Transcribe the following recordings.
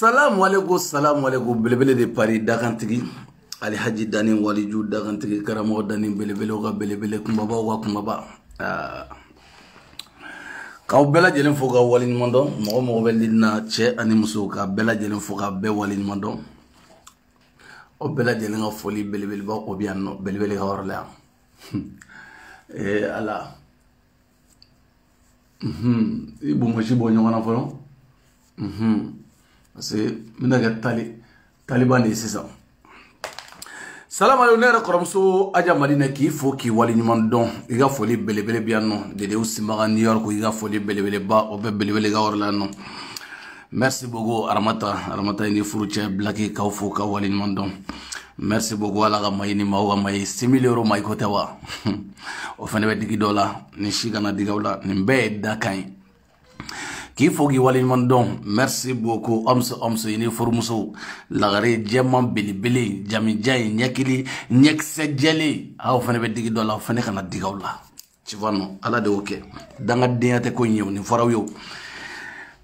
Salam alaikum, belebele de Paris, Dakantigi, Ali Haji Dani Waliju, Dakantigi, Karamo Dani, belebele, kumbaba. Ka bela jelen fo ka walin mondo mo belina che ani muso ka bela jelen fo ka be walin mondo o bela jelen ga foli belebele ba o bianno belebele ga warla ala ibu mo shi bo nyona fo parce que mina ga taliban ni sisa salam alaikum nera koromso aja madina ki fo ki wali nyman don iga foli belebele bianno de usimaga New York iga foli belebele ba o be belebele ga warla no merci beaucoup aramata ni furuche blaki ka fo ka wali nyman don merci beaucoup ala ga mayini mawa may 6,000 € may ko tawa o fane be digi dola ni shigana digawla ni be dakai ki fogi wali mandon merci beaucoup omso ini formuso lagare jemman bilibili jami jay nyekili nyekse jeli aw fane be digi dola fane kana digawla tu vois non ala de ok danga diate ko nyew ni faraw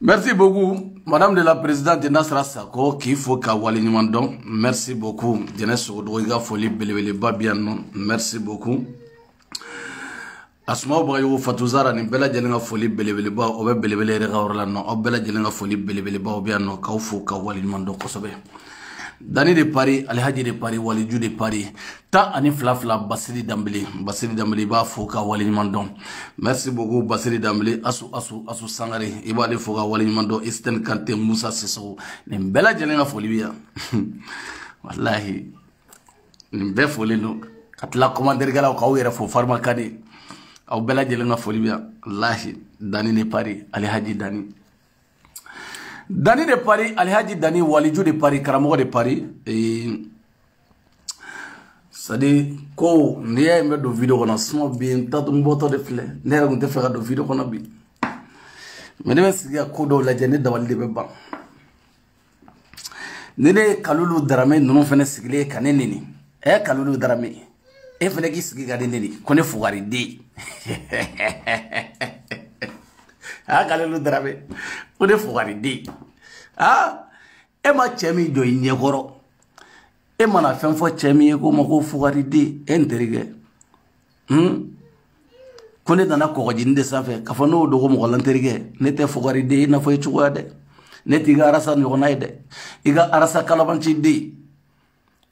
merci beaucoup madame de la présidente Nasra Sako ki fo ka wali mandon merci beaucoup jeunesse do ga foli belebele babian non merci beaucoup asma bayo fatuzara ni bela jelinga foli belebele ba o be belebele re gawrla no o bela jelinga foli belebele ba o bian no ka fu ka wali mando kosobe dani de Paris alhaji de Paris wali ju de Paris ta ani flafla basiri dambili ba fu ka wali mando merci beaucoup basiri dambili asu sangare ibade fu ka wali mando Eastern Kante Musa Sissoko ni bela jelinga foli biya wallahi ni be foli no katla commander gala ka wera fu farma kadi aw bela jelenga foli biya wallahi dani de Paris alhaji dani de Paris alhaji dani waliju de Paris karamo de Paris sadi ko niya me do video kono smo bi tatu mboto de fle nera ngunte fera do video kono bi mene siga ko do la jene dawal de beba nene kalulu darame nunu fene sigile kaneneni kalulu darame e fene ki sigi gade neni kone fugari de kalulu darame kone fugari de e ma chemi do nyegoro e mana fen fo chemi ko mako fugari de enterige kone dana ko jinde safe ka fano do ko mo lanterige ne te fugari de na fo chuwa de ne tiga arasa ni ko naide iga arasa kalabanci de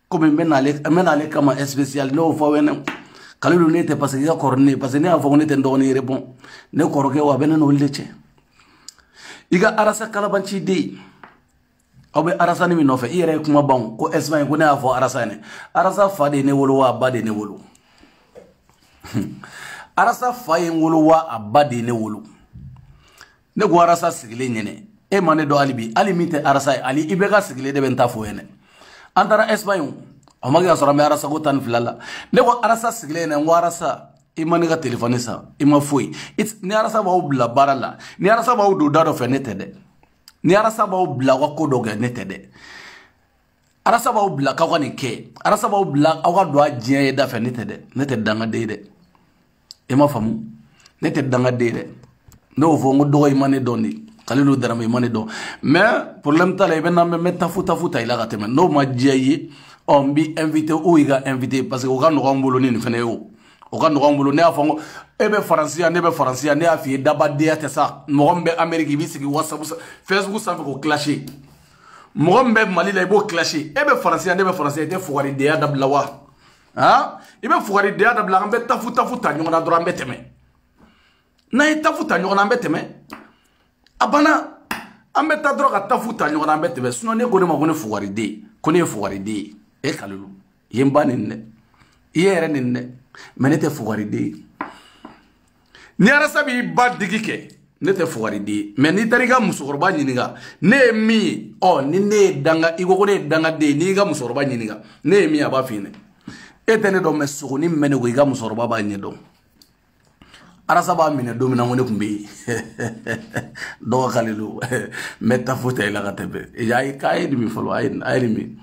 ko menale kama spécial no fo wena kalulu ne te parce que ya korne parce que ne afo ne te ndoni rebon ne koroke wa benen no leche iga arasa kalabanci de obe arasa ni mi no fe ire kuma bon ko Espagne ko ne afo arasa ne arasa fa de ne wolo wa ba de ne wolo arasa fa yin wolo wa abade ne wolo ne go arasa sigile nyene e mane do alibi alimite arasa ali ibega sigile de benta fo ene antara Espagne o magi asora me arasa ko tan filala ne ko arasa sigile ne warasa imani ga telephone sa ima foi it's ni arasa ba obla barala ni arasa ba do dado fe netede ni arasa ba obla wa ko do ga netede arasa ba obla ka ko ni ke arasa ba obla awa do ajie da fe netede danga de ima famu netede danga de no fo ngo do imani doni kalilu darama imani do mais problème tala ibena me tafuta ila ga teme no ma jiyi on bi invité ou iga invité parce que o ga no ngolo ni fene yo o ga no ngolo ne afango ebe français ne afi daba de ta sa mogombe Amérique bi sigi WhatsApp Facebook sa ko clasher mogombe Mali la ibo clasher ebe français te fogari de adab lawa ibe fogari de adab la ngambe tafuta nyona dro ambe teme na tafuta nyona ambe teme abana ambe ta dro ka tafuta nyona ambe teme suno ne ko ne ma ko ne fogari de e kalulu yemba ninne yere ninne menete fogari de ni arasa bi ba digike nete fogari de men ni tariga musorba nyiniga ne mi ni ne danga igo ko ne danga de ni ga musorba nyiniga ne mi aba fine etene do mesugo ni mene go iga musorba ba nyedo arasa ba mine do mina ngone kumbi do khalilu meta futa ila gatebe ya kai di mi folo ay mi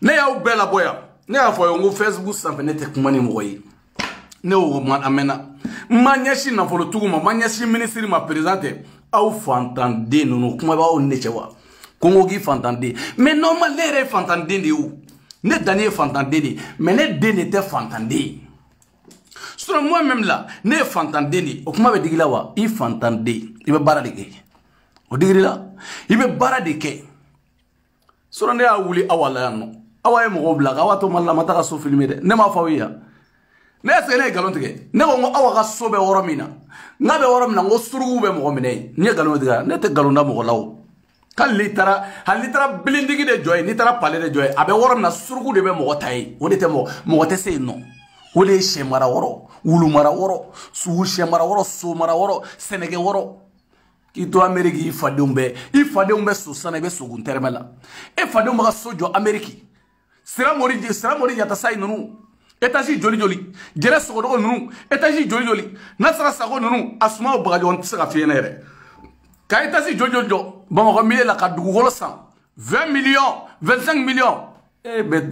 ne ya bela boya ne ya fo yo Facebook sampe ne te kumani moyi ne o man amena manyashi na folo tuguma manyashi ministre ma présenté aw fantanden ninnu kuma b'aw ne cɛ wa ko n ko k'i fantanden mais normal ne yɛrɛ ye fantanden de ye o ne danni ye fantanden de ye mais ne den de tɛ fantanden ye sinon moi même là ne ye fantanden de ye o kuma bɛ digi la wa i fantanden i bɛ baara de kɛ o digiri la i bɛ baara de kɛ sinon ne y'a wuli aw la yan nɔ aw ye mɔgɔw bila k'aw to Mali la ma taga so filmer dɛ ne m'a fɔ aw ye yan ne est-ce que ne ye nkalon tigɛ ne ko n ko aw ka so bɛ yɔrɔ min na n'a bɛ yɔrɔ min na n ko surugu bɛ mɔgɔ minɛ yen n ye nkalon tigɛ ne tɛ nkalon da mɔgɔ la o hali n'i taara bilindigi de jɔ yen n'i taara palais de jɔ yen a bɛ yɔrɔ min na surugu de bɛ mɔgɔ ta yen o de tɛ mɔgɔ tɛ se yen nɔ o de ye sɛ mara wɔrɔ wulu mara wɔrɔ sɛ mara wɔrɔ so mara wɔrɔ sɛnɛkɛ wɔrɔ k'i to Amérique i fadenw bɛ so sana i bɛ sogun tɛrɛmɛ la e fadenw bɛ ka so jɔ Amérique Sira Mori Yatasa ninnu étage joli joli jɛrɛ sogodogo ninnu étage joli joli Nasara Sago ninnu a sumaw bagaji n tɛ se ka f'i ɲɛna yɛrɛ ka étage joli joli jɔ Bamakɔ milieu la ka dugukolo san 20 millions 25 millions e bɛ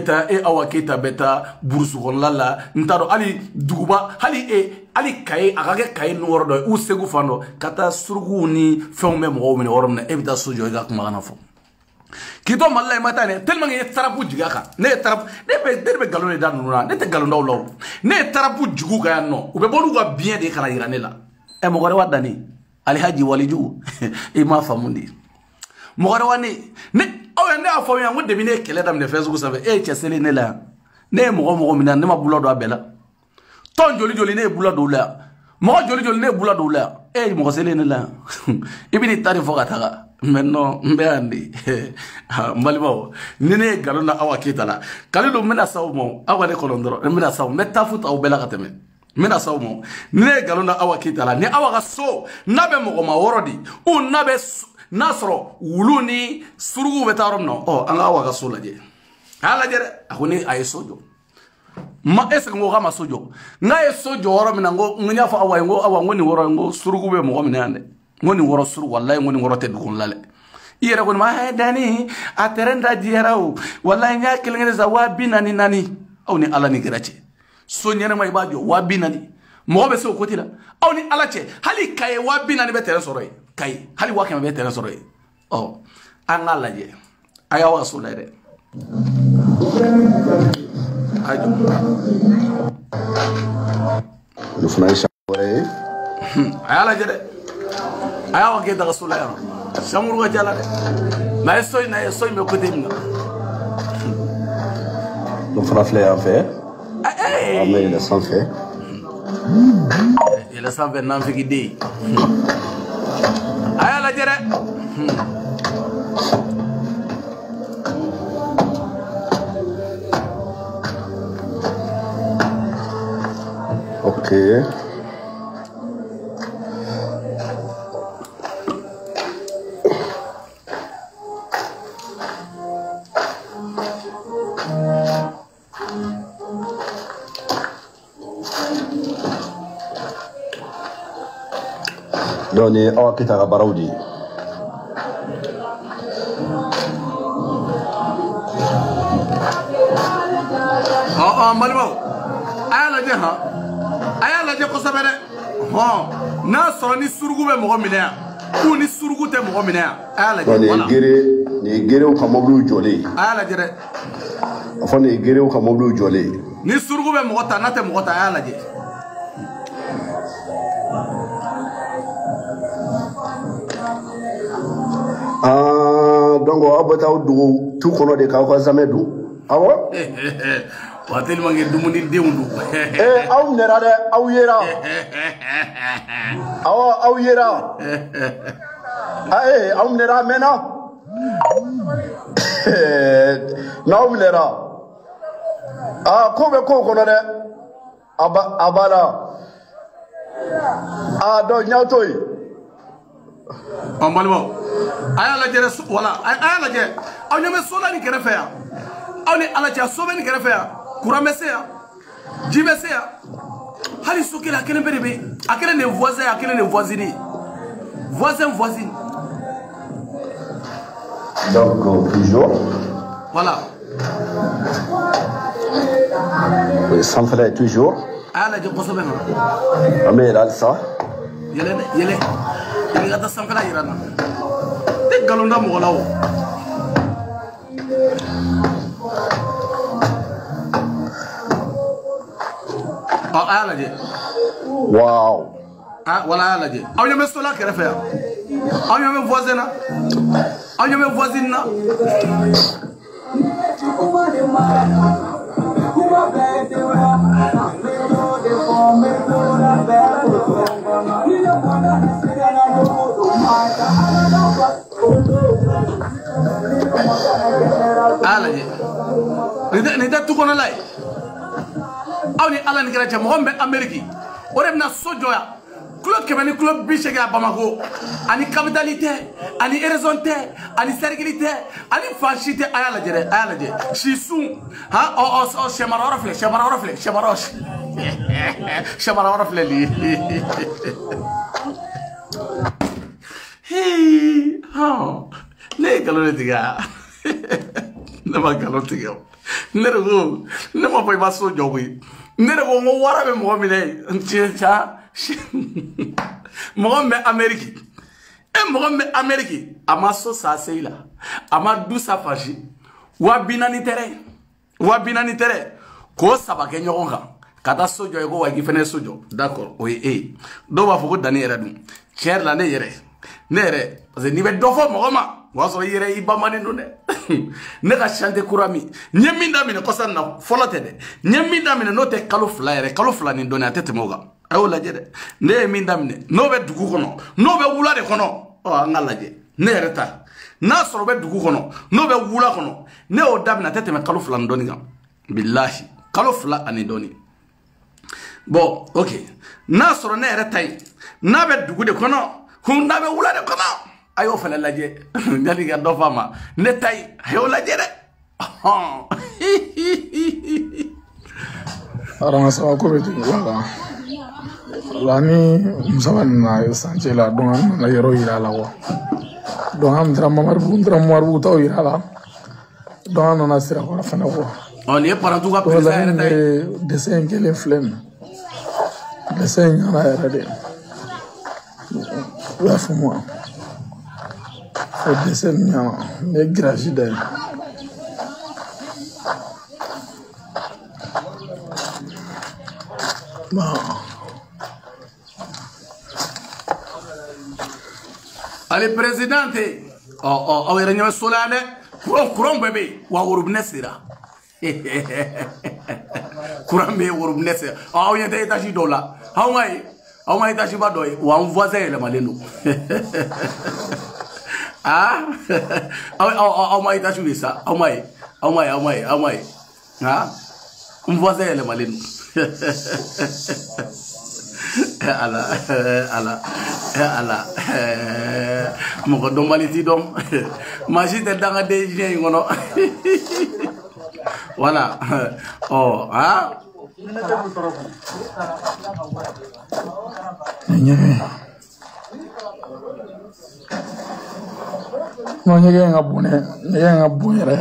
taa e Awa Keita bɛ taa burusu kɔnɔna la n t'a dɔn hali duguba hali Kaye a ka kɛ Kaye ninnu yɔrɔ dɔ ye u Segu fan dɔ ka taa suruguw ni fɛnw bɛ mɔgɔw minɛ yɔrɔ min na e bɛ taa so jɔ i ka kumakan fɔ k'i to Mali la i ma taa ɲɛ tellement que i ye tarapu jigin a kan ne bɛ nkalon de da ninnu na ne tɛ nkalon da o la o ne ye tarapu jigin u kan yan nɔ u bɛ bɔ n'u ka biɲɛ de kana yira ne la ɛ mɔgɔ wɛrɛ wa danni Alihaji Waliju i m'a faamu de mɔgɔ wɛrɛ wa ne aw ye ne y'a fɔ yan ko depuis ne ye kɛlɛ daminɛ fɛn sugu sanfɛ e ye cɛ seli ne la yan ne ye mɔgɔ min na ne ma bula don a bɛɛ la tɔn joli joli ne ye bula don o la yan mɔgɔ joli joli ne ye bula don o la yan e ye mɔgɔ seli ne la yan i bɛ n'i ta de fɔ ka taga mais non n bɛ yan de n balimaw ni ne ye nkalon da Awa Keita la Kalilu n bɛna s'aw ma aw ka ne kɔnɔ dɔrɔn n bɛna s'aw ma n bɛ taafu ta aw bɛɛ la ka tɛmɛ n bɛna s'aw ma ni ne ye nkalon da Awa Keita la ni Awa ka so n'a bɛ mɔgɔ ma wɔɔrɔ di ou n'a sɔrɔ wulu ni suruguw bɛ taa yɔrɔ min na an ka Awa ka so lajɛ a y'a lajɛ dɛ a ko ne a ye so jɔ est ce que n ko k'a ma so jɔ n'a ye so jɔ yɔrɔ min na n y'a fɔ Awa ye n ko Awa n ko nin yɔrɔ n ko surugu bɛ mɔgɔ minɛ yan dɛ n ko nin yɔrɔ surugu walayi n ko nin yɔrɔ tɛ dugu la dɛ i yɛrɛ ko nin ma Dani a terrain da jɛra o walayi n y'a kelen kelen san 244 aw ni Ala ni kira cɛ so ɲɛnɛma i b'a jɔ 244 mɔgɔ bɛ se o côté la aw ni Ala cɛ hali Kaye 240 bɛ terrain sɔrɔ yen Kaye hali 100 bɛ terrain sɔrɔ yen an k'a lajɛ a y'aw ka so lajɛ dɛ a jɔ olu fana ye chambre ye a y'a lajɛ dɛ a y'aw ka Keita ka so lajɛ chambre ka ca la dɛ mais a ye so in bɛ côté min na dɔ fana filɛ yan fɛ an bɛ yɛlɛ sanfɛ yɛlɛ sanfɛ nanfigiden a y'a lajɛ dɛ ok donc ni Awa Keita ka baaraw de ye n balimaw a y'a lajɛ a y'a lajɛ kosɛbɛ dɛ n'a sɔrɔ ni surugu bɛ mɔgɔ minɛ yan ou ni surugu tɛ mɔgɔ minɛ yan a y'a lajɛ nin ye gerew ka mobiliw jɔlen a y'a lajɛ dɛ a fɔ nin ye gerew ka mobiliw jɔlen ni surugu bɛ mɔgɔ ta n'a tɛ mɔgɔ ta a y'a lajɛ donc aw bɛ taa aw dogo tu kɔnɔ de k'aw ka zamɛ dun awɔ wa tellement que dumunidenw don aw minɛra dɛ aw yera awɔ aw yera aw minɛra a mɛnna n'aw minɛra ko bɛ kow kɔnɔ dɛ a banna donc n y'aw to yen n balimaw a y'a lajɛ dɛ wala a y'a lajɛ aw ɲɛ bɛ so la nin kɛrɛfɛ yan aw ni Ala cɛ so bɛ nin kɛrɛfɛ yan courant bɛ se yan ji bɛ se yan hali so kelen a kelen bɛ de bɛ a kelen de voisin a kelen de voisine voisine donc toujours voilà sanfɛla ye toujours a y'a lajɛ kosɛbɛ an bɛ yɛlɛ halisa yɛlɛ Il a ça fait la irana. Des galonda mogolao. Ah, ala je. Wow. Ah, voilà ala je. Aw yame sola kere fe. Aw yame voisin na. Aw yame voisine na. Ala je. Nida tu kono lay. Aw ni ala ni kera je mo be Amerique. Ore na sojoya. Club Kemeni club bichega Bamako. Ani capitalité, ani horizonté, ani cerclité, ani fachité ayala je. Shisu. Ha o shemara orofle. Shemara orofle li. Hey, ha. Ne kalore tiga. Ne ma kalore tiga. Nerego, ne ma pa sojo wi. Nerego mo wara be mo mine. Ncha Mohamed Amérique. Et Mohamed Amérique. Amaso sa seila. Amadou sa faji. Wabinani tere. Ko sabake nyoronga. Kata sojo ego wa gifene sojo. D'accord. Oui, eh. Do ba fuko dani yere dum. Cher la ne yere. Nere. Parce que ni be dofo mogoma. Waso yere ibamani nune. Ne ka chante kurami. Nyeminda mine kosan na folote de. Nyeminda mine no te kalo fla yere. Kalo fla ni doni atete moga. Ayo lajede. Ne minda mine. No be dugu kono. No be wula de kono. Oh anga laje. Ne reta. Na soro be dugu kono. No be wula kono. Ne o damina tete me kalo fla ndoni gam. Billahi. Kalo fla ani doni. Bon, ok. Na soro ne reta yi. Na be dugu de kono. Na be wula de kono. Ayo fele laje. Jali ga do fama. Ne tay. Ayo laje de. Arama sama ko be wala. Lani musaban na sanche la don na yero ira la wa. Don am dra marbu to ira la. Don na sira ko fana ko. On est par tout cas président dessin kele flemme. Dessin na era de. La fuma. O dessin nya me grajida. Allez, présidente. Oh, il y a un solane. Courant bébé. Ou un sira. Courant bébé, ou un sira. Oh, il y a des étages d'ola. How many étages d'ola? Ou un voisin, le malino. Ah? How many étages d'ola ça? How many? Ah? Un voisin, le malino. ala moko dombaliti dom majite danga de jey ngono voilà oh ah no nyege ngabune re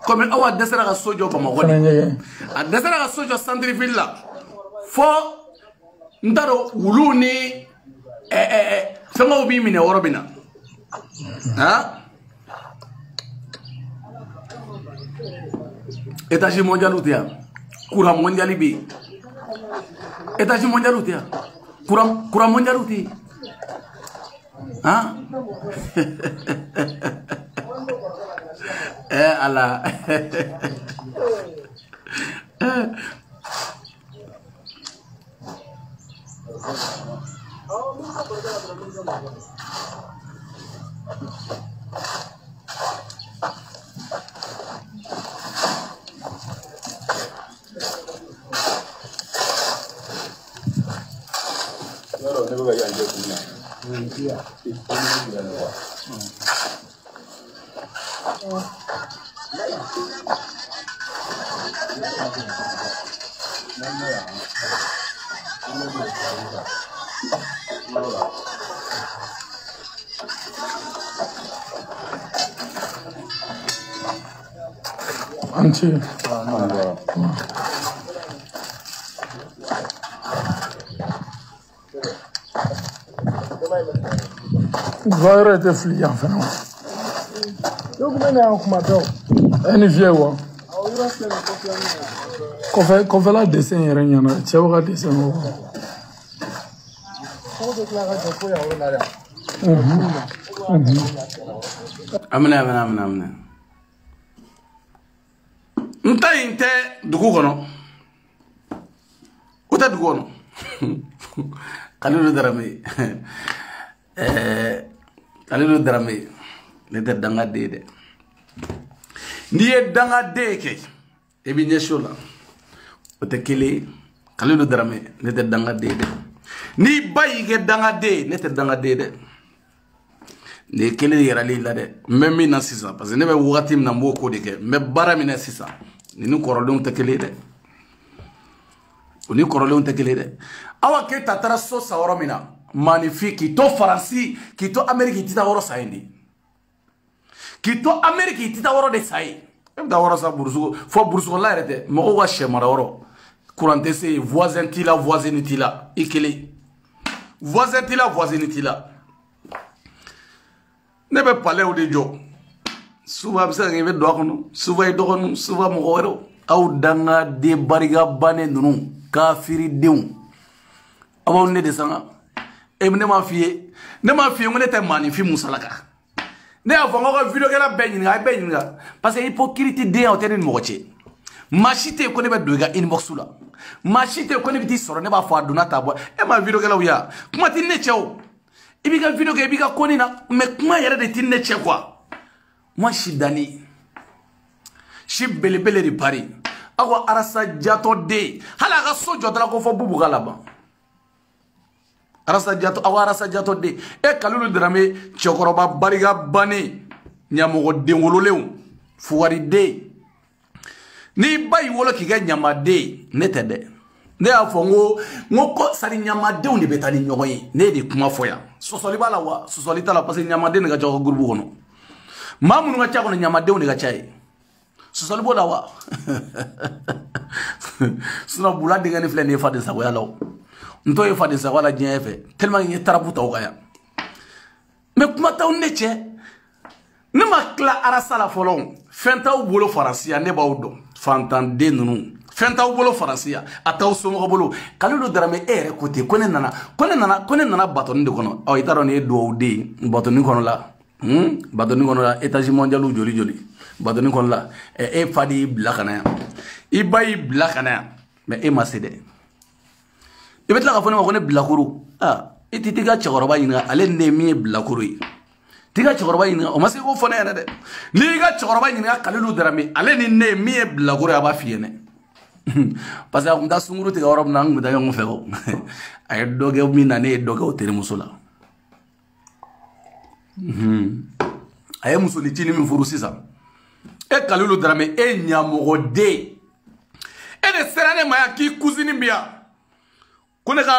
comme awa desera ka sojo Bamako a desera ka sojo centreville la fo ndaro wulu ni fengo bi mine worobina ha étage mondial utia courant mondial bi étage mondial utia courant mondial uti ha Allah. Anti. Vai te flia fana. Eu como é que matou? Any view. Kofe la dessin yɛrɛ ɲana cɛw ka dessin o amina nta yin tɛ dugu kɔnɔ o tɛ dugu kɔnɔ Kalilu Darame Kalilu Darame ne tɛ dangaden ye dɛ n'i ye dangaden kɛ e b'i ɲɛsi o la o tɛ kelen ye Kalilu Darame ne tɛ dangaden ye dɛ n'i ba y'i kɛ dangaden ne tɛ dangaden ye dɛ nin ye kelen yɛrɛli la dɛ n bɛ min na sisan parce que ne bɛ wagati min na n b'o ko de kɛ n bɛ baara min na sisan ni kɔrɔlenw tɛ kelen ye dɛ o ni kɔrɔlenw tɛ kelen ye dɛ Awa Keita taara so sa yɔrɔ min na magnifique k'i to Faransi k'i to Amérique i tɛ taa yɔrɔ sa yen de k'i to Amérique i tɛ taa yɔrɔ de sa yen e bɛ taa yɔrɔ sa burusu fɔ burusukɔnɔla yɛrɛ tɛ mɔgɔw ka sɛ mara yɔrɔ courant tɛ se yen voisin t'i la voisine t'i la i kelen voisin t'i la voisine t'i la ne bɛ palais de jɔ souvent a bɛ se ka kɛ i bɛ don a kɔnɔ souvent i dɔgɔninw souvent mɔgɔ wɛrɛw aw dangaden barikabannen ninnu kafiridenw aw b'aw ne de sanga ne m'a f'i ye ko ne tɛ maanifin musalaka ne y'a fɔ n k'aw ka vidéokɛla bɛɛ ɲininka a ye bɛɛ ɲininka parce que hypocrite den aw tɛ ne ni mɔgɔ cɛ maa si tɛ yen ko ne bɛ don i ka inbox la maa si tɛ yen ko ne bɛ t'i sɔrɔ ne b'a fɔ a donna ta bɔ e ma vidéokɛlaw ya kuma tɛ ne cɛ o i b'i ka vidéo kɛ i b'i ka koni na mais kuma yɛrɛ de tɛ ne cɛ quoi moi si dani si belebele de pari aw ka Arasa Jatɔ den hali a ka so jɔtɔla ko fɔ bubu ka laban Arasa Jatɔ aw Arasa Jatɔ den e Kalilu Darame cɛkɔrɔba barika bannen ɲamɔgɔ den wololenw Fugari den n'i ba y'i wolo k'i kɛ ɲamaden ne tɛ dɛ ne y'a fɔ n ko ko sari ɲamadenw de bɛ taa ni ɲɔgɔn ye ne de kuma fɔ yan sɔsɔli b'a la wa sɔsɔli t'a la parce que ɲamaden de ka ca aw ka groupe kɔnɔ maa minnu ka ca kɔnɔ ɲamadenw de ka ca ye sɔsɔli b'o la wa sinon Bula denkɛnin filɛ nin ye Faden Sagoya la o n t'o ye Faden Sagoya la diɲɛ fɛ tellement n ye tarabu ta o kan yan mais kuma t'aw ne cɛ ne ma tila Arasa la fɔlɔ fɛn t'aw bolo Faransi yan ne b'aw dɔn fantanden ninnu fɛn t'aw bolo Faransi yan a t'aw somɔgɔ bolo Kalilu Darame e yɛrɛ ko ten ko ne nana batoni de kɔnɔ ɔ i t'a dɔn nin ye dugawuden ye batoni kɔnɔ la batoni kɔnɔ la étage mondial joli batoni kɔnɔ la e fa de y'i bila ka na yan i ba y'i bila ka na yan mais e ma se dɛ i bɛ tila ka fɔ ne ma ko ne bilakoro i tɛ t'i ka cɛkɔrɔba ɲininka ale ne ye min ye bilakoro ye t'i ka cɛkɔrɔba ɲininka o ma se k'o fɔ ne ɲɛna dɛ n'i y'i ka cɛkɔrɔba ɲininka Kalilu Darame ale ni ne ye min ye bilakoro ye a b'a f'i ɲɛna parce que a tun taa sunkuru tigɛ yɔrɔ min na an tun bɛ taa ɲɔgɔn fɛ o a ye dɔ kɛ min na ne ye dɔ kɛ o terimuso la a ye musonicinin min furu sisan e Kalilu Darame e ɲamɔgɔden e de sera ne ma yan k'i cousine bi yan ko ne ka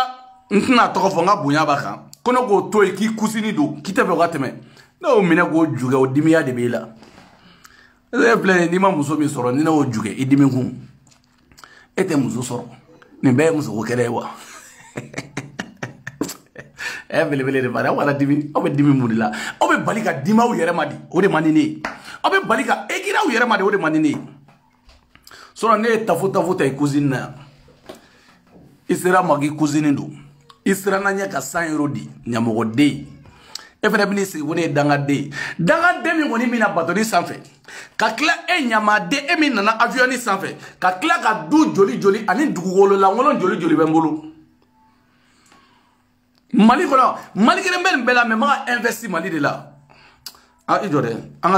n tɛna tɔgɔ fɔ n ka bonya b'a kan ko ne k'o to yen k'i cousine don k'i tɛ fɛ o ka tɛmɛ ne y'o minɛ k'o jugɛ o dimiya de b'e la e filɛ n'i ma muso min sɔrɔ ni ne y'o jugɛ i dimi kun e tɛ muso sɔrɔ nin bɛɛ ye musoko kɛlɛ ye wa belebele de bari aw kana dimi aw bɛ dimi mun de la aw bɛ bali ka dimi aw yɛrɛ ma di o de man di ne ye aw bɛ bali ka écrire aw yɛrɛ ma di o de man di ne ye sinon ne ye tafu ta i cousine na yan i sera ma k'i cousine don i sera na ɲɛ ka 100 € di ɲamɔgɔden e fana bɛ n'i sigi ko ne ye dangaden min kɔni bɛna batoni sanfɛ ka tila e ɲamaden e min nana avion sanfɛ ka tila ka du joli ani dugukolo lankolon joli bɛ n bolo Mali kɔnɔ Mali kelen bɛ nin bɛɛ la mais ma ka investi Mali de la i jɔ dɛ an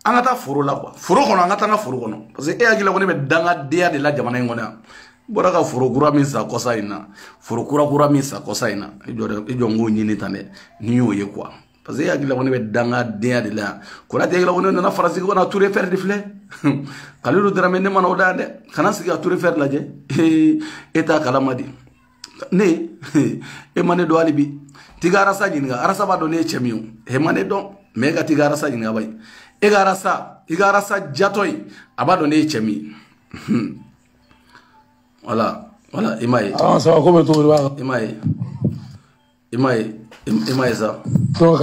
ka taa foro la quoi foro kɔnɔ an ka taa n ka foro kɔnɔ parce que e hakili la ko ne bɛ dangadenya de la jamana in kɔnɔ yan bɔra ka foro kura min sa kɔsa in na foro kura min sa kɔsa in na i jɔ n k'o ɲini tan dɛ n'i y'o ye quoi parce que e hakili la ko ne bɛ dangadenya de la yan Konate hakili la ko ne nana Faransi ko na Tour Eiffel de filɛ Kalilu Darame ne ma na o da yan dɛ kana sigi ka Tour Eiffel lajɛ e t'a kalama di ne e ma ne dɔn hali bi t'i ka Arasa ɲininka Arasa b'a dɔn ne ye cɛ min ye o e ma ne dɔn mais e ka t'i ka Arasa ɲininka bayi e ka Arasa igarasa jatoy abado ne chemi voilà imaye ah ça va comme tout va imaye ça donc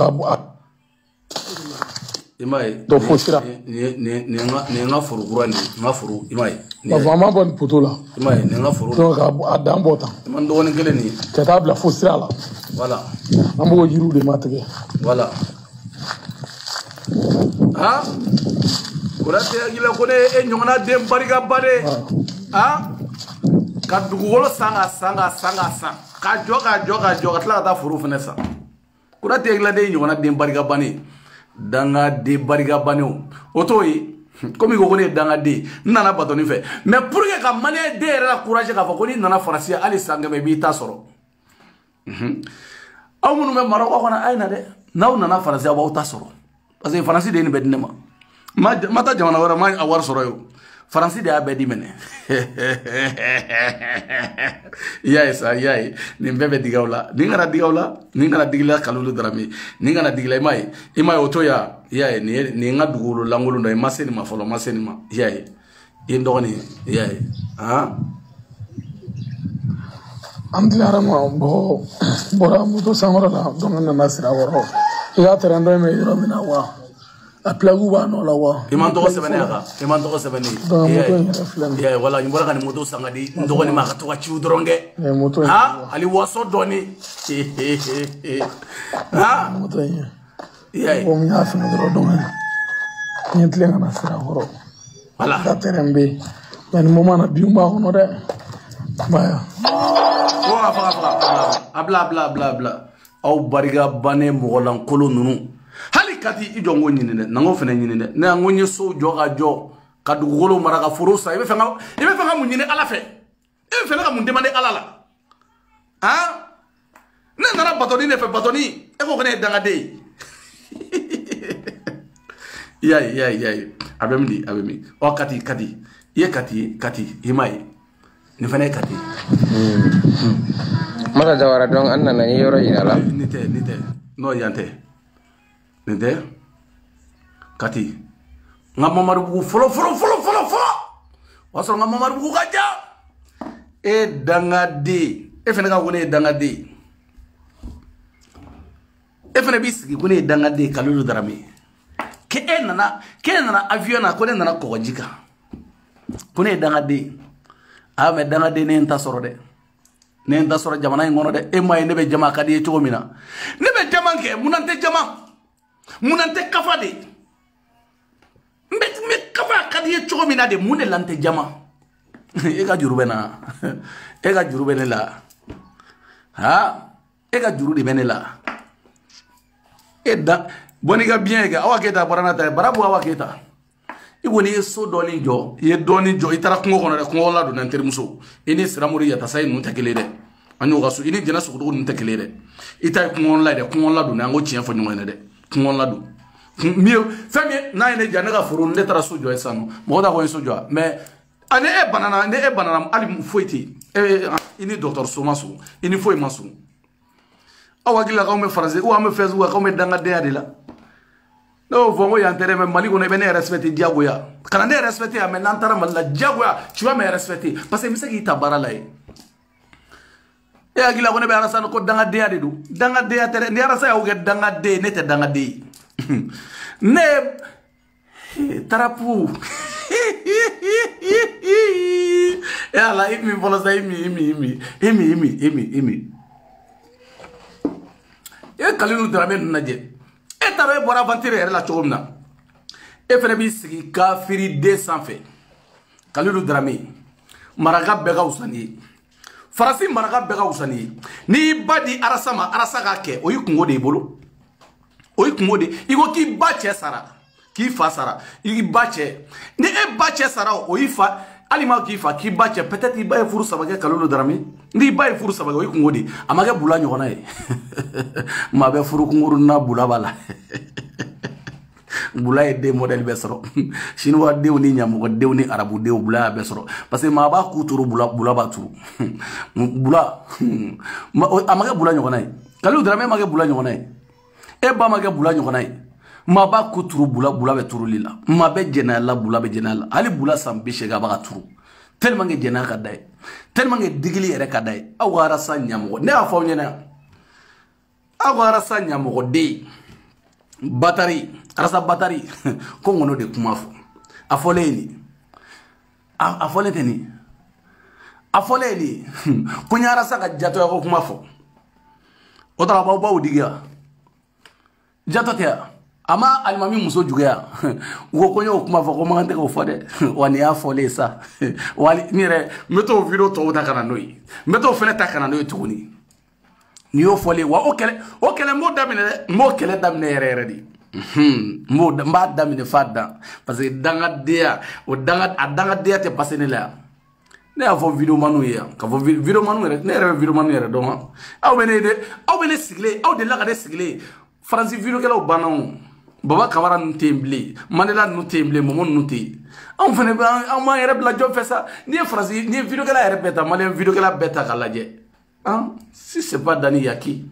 imaye do fosira ne nga furu kurani nga furu imaye la vraiment bonne poto là imaye ne nga furu donc adam botan man do woni gele ni tata la fosira là voilà ambo jiru de matake voilà ha kurate agila ko ne e nyongna dem bariga bade ha ka dugugolo sanga ka joka tla ta furu fene sa kurate agila de nyongna dem bariga bane danga de bariga bane o to yi komi ko ne danga de nana batoni fe mais pour que ka mane de la courage ka fa ko ni nana farasi ali sanga me bi ta soro aw munu me maro ko na ayna de naw nana farasi aw ta soro parce que farasi de ni bedine ma ta jamana wara ma awar soro yo farasi de abedi mene yaay ni bebe digawla ni ngara digila kalulu drami ni ngara digila imay otoya yaay ni ngadugulu langulu ndo maseni ma folo maseni ma yaay indoni yaay ha am diara ma bo bora muto samara la donc na nasira woro ya terando me yoro mina wa a plagu ba no la wa iman to sebene yaay wala ni bora kan moto sangadi ndogoni ma to wachi udronge ha ali waso doni ha moto yaay o mi afi no do don ni tlenga nasira woro wala da terembe ben mo mana bi ma hono de baya abla aw bariga bane mogolan kolo nunu hali kati ijongo nyine de nango fene nyine de na ngonye so joga jo ka dugolo maraka furusa ibe fanga mu nyine ala fe ibe fanga ka mu demande ala la ha na nara batoni ne fe batoni e ko ne danga de yai abemi o kati ye kati himai ni fane kati mara jawara don anna na yoro inala nite no yante nite kati ngam marubu folo waso ngam marubu gaja e dangade e fene ka woni dangade e fene bisigi woni dangade kalulu darami ke nana avion na ko ne nana ko jika ko ne dangade ame dangade ne nta soro de ne nda soro jamana ngono de e may nebe jama kadi e chogo mina nebe jama ke munante kafa de me kafa kadi e chogo mina de mune lante jama e ga jurube ne la ha e ga juru de benela e da boni ga bien ga awa keta barana ta barabu awa keta igoni so doni jo itara kungo kono de kungo la do nanter muso ini siramuri ya tasay nun takele de anyo gasu ini jena so do nun takele de itay kungo la de kungo la do nango chien fo nyone de kungo la do mieux fami na ine jana ga furun de tara so jo esano mo da ko so jo mais ane e banana ali foiti ini docteur Somasu ini foi masu awagila ka me phrase ou ame fezu ka me danga de adila no vongo ya ntere me mali ko ne bene respecter diagoya kana ne respecter ame nantara malla diagoya tu vas me respecter parce que misaki tabara lai e agila ko ne be arasa ko danga de adidu danga de atere ne arasa ya o get danga de ne te danga de ne tarapu ya la imi bola sa imi e kalilu drabe naje e tara e bora aventure la chogomna e fere bi sigi kafiri de sanfé kalilu drame maraga bega usani farasi maraga bega usani ni badi arasa ga ke o yikungo de bolo o yikungo de igo ki bache sara ki fa sara igi bache ni e bache sara o yifa alima ki fa ki bache peut-être iba furu sabage kalilu drame ndi iba furu sabage o yikungo de amage bula nyona e ma be furu kunguru na bula bala bula e de model besoro chinois de ni nyamu de ni arabu de bula besoro parce que ma ba kuturu bula ba turu bula amage bula nyona e kalilu drame mage bula nyona e ba mage bula nyona e maba ko turu bula be turu lila mabe jenala bula be jenala ali bula sambishe ga ba turu tellement que jena ka dai tellement que digili ere ka dai awara sa nyamo ne afo nyena awara sa nyamo de batari arasa batari ko ngono de kuma fo afoleni afoleteni afoleli kunyara sa ka jato ko kuma fo otara bawo diga jato te ama alimami muso jugeya ngo konyo kuma fo ko mangante ko fode wani afole sa wali nire meto video to ta kana noyi meto fele ta kana noyi tuguni ni yo fole wa o kele mo kele damine rere di mo mba damine fadda parce que danga dia o danga dia te passer la ne avons vidéo manu ya ka vo vidéo manu ne rere vidéo manu ya donc aw bene sigle aw de la ka de sigle France vidéo kala o banan baba kamara ntemble manela ntemble momo nte on fene on ma yere bla job fessa ni France ni vidéo kala yere beta malen vidéo kala beta kala je hein si c'est pas Dani Yaki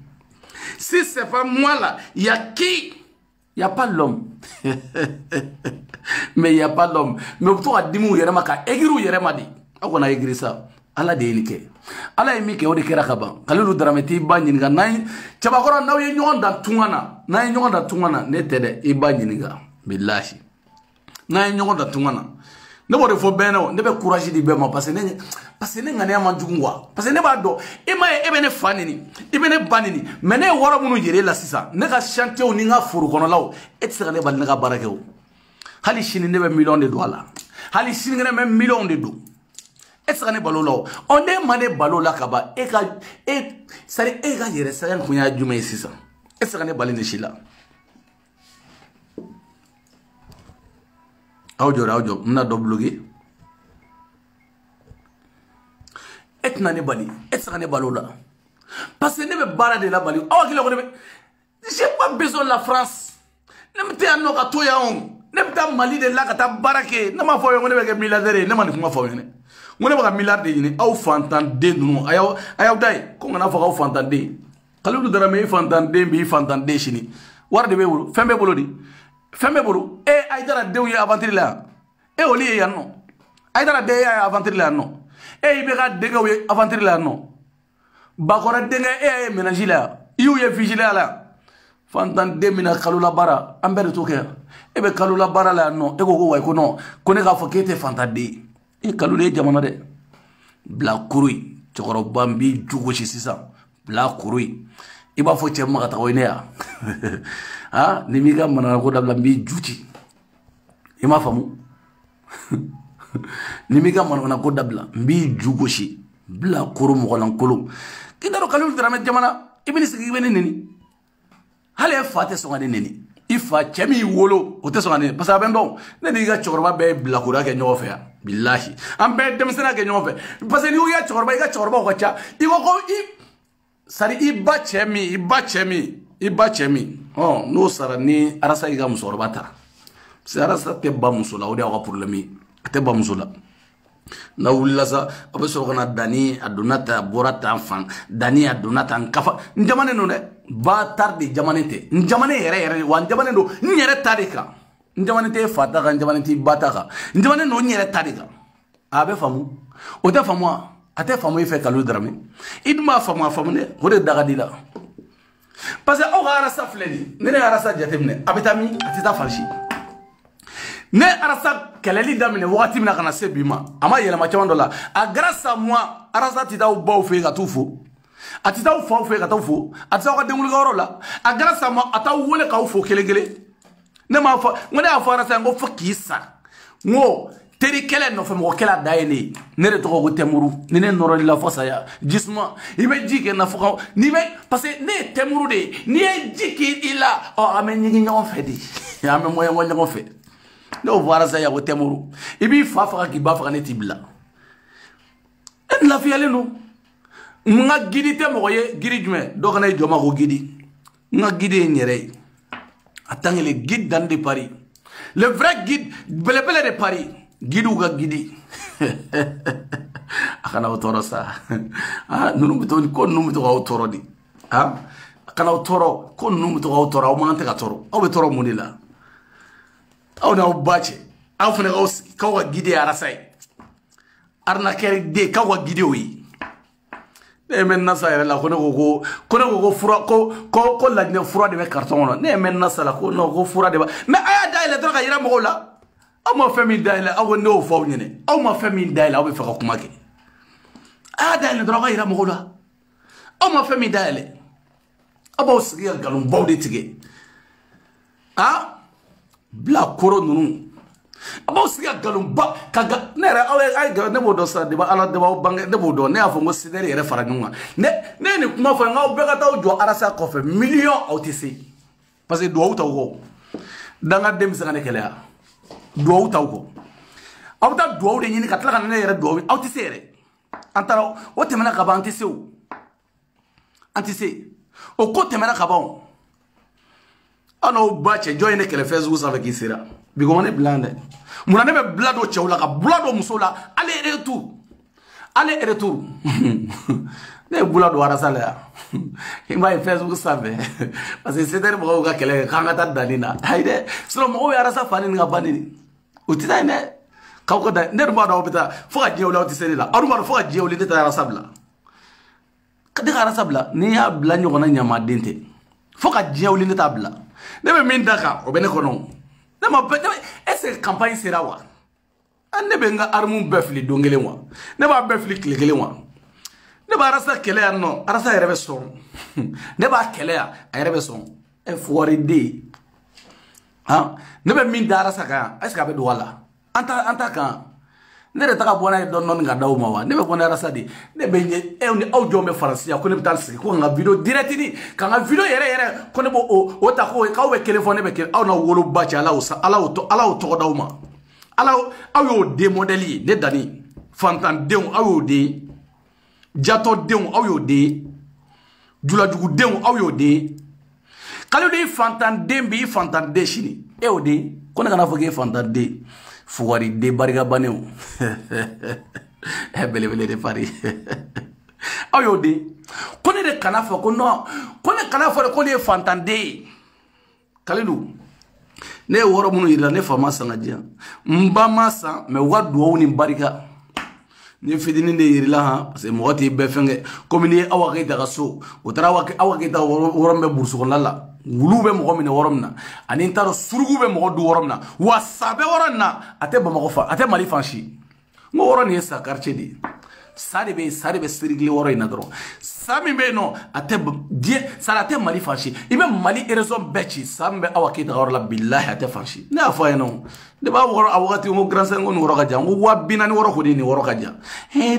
si c'est pas moi là Yaki y a pas l'homme mais y a pas l'homme mais pour adimu yere maka egiru yere madi akona egiri ça ala de yinike ala yimi ke odi kera kaba kalilu drameti ba nyinga nay chabakora naw ye nyonda tungana nay nyonda tungana ne tede e ba nyinga billahi nay nyonda tungana ne bo de fo beno ne be courage di be ma parce que ne ngane ma jugungwa parce que ne ba do e ma e be ne fanini e be ne banini mais ne woro munu yere la sisa ne ka chanter ni nga furu kono law et sera ne bal ne ka barakew hali shini ne be million de dollars hali shini ne me million de do est-ce que ne balo là on est mané balo là kaba e ça e ga yere ça yan kunya juma sisa est-ce que ne balé ne shila audio mna do bloguer et na ne bali est-ce que ne balo là parce que ne be bara de la bali o kilo ne j'ai pas besoin de la France ne me te anno ka to ya on ne be Mali de la ka ta barake ne ma fo yo ne be ke milliardaire ne ma ne kuma fo yo ne ngone ba milliard ni aw fantan de nu ayaw dai ko ngana fo aw fantan de kalu dara me fantan de bi fantan de shini war de be wulu fembe bolo di fembe bolo e ay dara de wi aventure la e oli ya no ay dara de ya aventure la no e be ga de ga wi aventure la no ba ko ra de ga e ménage la yu ye vigile la fantan de mina kalu la bara ambere to ke e be kalu la bara la no e go way ko no ko ne ga fo kete fantan de e kalule jamana de bla kurui chokoro bambi jugo shi sisa bla kurui iba fo chema kata ko ne ya ha ni mi ga mana ko dabla mbi juti ima famu ni mi ga mana ko dabla mbi jugo shi bla kuru mo ko lan kulu kidaro kalul drama jamana ibni sigi bene neni hale fate so ngane neni ifa chemi wolo o te so ngane parce que ben don ne ni ga chokoro ba be bla kura ke nyofe ya billahi am be dem sena ke nyofe parce que ni ya chokoro ko cha i ko sari iba chemi oh no sara ni arasa iga musoro bata se arasa te ba musula o de ko problème te ba musula na wulasa abeso kana Dani adunata borata enfant Dani adunata kafa njamane no ne ba tardi jamanete njamane yere wan jamane do nyere tarika njamane te fata kan njamane ti bataka njamane no nyere tarika abe famu o te famu ate famu ife kalu drame idma famu ne o de daga dila parce que o arasa fleni ne arasa jatemne abitami atita falshi ne arasa keleli damine wakati mina kana sebima ama yela machando la a grâce à moi arasa tita u baw fe ka tufu atita u fa fe ka tufu atita ka dengul ga rola a grâce à moi ata wole ka u fo kelegele ne ma fa ngone a fa arasa ngo fa kisa ngo teri kele no fa mo kela daene ne re to ko temuru ni ne noro la fa saya jisma ibe jike na fa ni be parce que ne temuru de ni e jike ila o ame nyigi nyon fe di ame moye mo nyon fe no voir ça ya ko temuru ibi fa ki ba fa ne tibla en la fiale no nga gidi te mo ye giri jume do kana joma ko gidi nga gidi nyere atangele guide dans de Paris le vrai guide bele de Paris guide ou guidi akana otoro sa ah nunu bitoni ko nunu to otoro di ah akana otoro ko nunu to otoro o mante ka toro o be toro munila aw na bache aw fana kaw ka guide arasai arnaqueur de kaw ka guide wi ne men nasa yɛrɛ la ko ne ko fura ko lajinɛ fura de bɛ carton kɔnɔ ne men nasa la ko non ko fura de ba mais a y'a dayɛlɛ dɔrɔn ka yira mɔgɔw la aw ma fɛn min dayɛlɛ aw ko ne y'o fɔ aw ɲɛnɛ aw ma fɛn min dayɛlɛ aw bɛ fɛ ka kuma kɛ a y'a dayɛlɛ dɔrɔn ka yira mɔgɔw la aw ma fɛn min dayɛlɛ aw b'aw sigi ka nkalonbaw de tigɛ bila koro ninnu a b'aw sigi ka nkalonba ne yɛrɛ aw ye ne b'o dɔn sa de ala de b'aw bange ne b'o dɔn ne y'a fɔ n ko sidɛri yɛrɛ fara ɲɔgɔn kan ne ye nin kuma fɔ n k'aw bɛɛ ka taa jɔ arasa kɔfɛ miliyɔn aw tɛ se parce que duwawu t'aw kɔ dangaden bɛ se ka ne kɛlɛya duwawu t'aw kɔ aw bɛ taa duwawu de ɲini ka tila ka na ne yɛrɛ duwawu aw tɛ se yɛrɛ an taara o tɛmɛna ka ban an tɛ se o an tɛ se o ko tɛmɛna ka ban o aw n'aw ba cɛ jɔn ye ne kɛlɛ fɛn sugu sanfɛ k'i sera bi ko ma ne bila yan dɛ munna ne bɛ bila dɔ cɛw la ka bula dɔ musow la ale retour ne ye bula dɔ arasa la yan i m'a ye fɛn sugu sanfɛ parce que sedɛri mɔgɔw ka kɛlɛ kɛ k'an ka taa danni na ayi dɛ sinon mɔgɔw ye arasa fani ni ka banni ni o tɛ taa yen dɛ k'aw ka da ne dun b'a dɔn aw bɛ taa fo ka diɲɛ wuli aw tɛ se ne la aw dun b'a dɔn fo ka diɲɛ wuli ne tɛ arasa bila ne ka arasa bila n'i y'a bila ɲɔgɔnna ɲamaden tɛ fo ka diɲɛ wuli ne t'a bila ne bɛ min da kan o bɛ ne kɔnɔ est-ce que campagne sera wa ne bɛ n ka armes bɛɛ fili don kelen wa ne b'a bɛɛ fili tile kelen wa ne b'a arasa kɛlɛ yan nɔ arasa yɛrɛ bɛ sɔn ne b'a kɛlɛ yan a yɛrɛ bɛ sɔn fuwariden ne bɛ min da arasa kan est-ce que a bɛ don a la an ta kan ne yɛrɛ taga bɔ n'a ye dɔɔni ka d'aw ma wa ne bɛ bɔ ni arasa de ne bɛ ɲɛ ni aw jɔn bɛ faransi yan ko ne bɛ taa sigi ko n ka video direct ni ka n ka video yɛrɛ ko ne b'o o ta ko k'aw bɛ kelen fɔ ne bɛ kelen aw na woloba cɛ ala y'o tɔgɔ d'aw ma aw y'o den modèle ye ne danni fantandenw aw y'o den jatɔdenw aw y'o den julajugudenw aw y'o den kalo de fantanden bi fantanden sini e y'o den ko ne kana fɔ k'e fantanden fugariden barikabanew belebele de fari aw y'o den ko ne de kana fɔ ko non ko ne kana fɔ ko ne ye fantanden Kalilu ne ye wɔrɔ minnu yirila ne fa ma san ka diyan n ba ma san mais u ka duwawu ni barika ni fitinin de yirila han parce que mɔgɔ t'i bɛɛ fɛn kɛ komi ni ye Awa Keyita ka so o taara Awa Keyita wɔrɔ min bɛ burusi kɔnɔna la wuluw bɛ mɔgɔ minɛ wɔrɔ min na ani n t'a dɔn surugu bɛ mɔgɔ dun wɔrɔ min na wa sa bɛ wɔrɔ nin na a tɛ Bamakɔ fan a tɛ Mali fan si n ko wɔrɔ nin ye sa quartier de ye sa de bɛ yen sa de bɛ sirigili wɔrɔ in na dɔrɔn sa min bɛ yen nɔ a tɛ diɲɛ sa a tɛ Mali fan si i bɛ Mali région bɛɛ ci sa min bɛ Awa Keyita ka yɔrɔ la bilahi a tɛ fan si ne y'a fɔ a ɲɛna o ne b'a wɔrɔ a wagati n ko grand sɛn ko nin wɔrɔ ka jan n ko 40,000 wɔrɔ kɔni nin wɔrɔ ka jan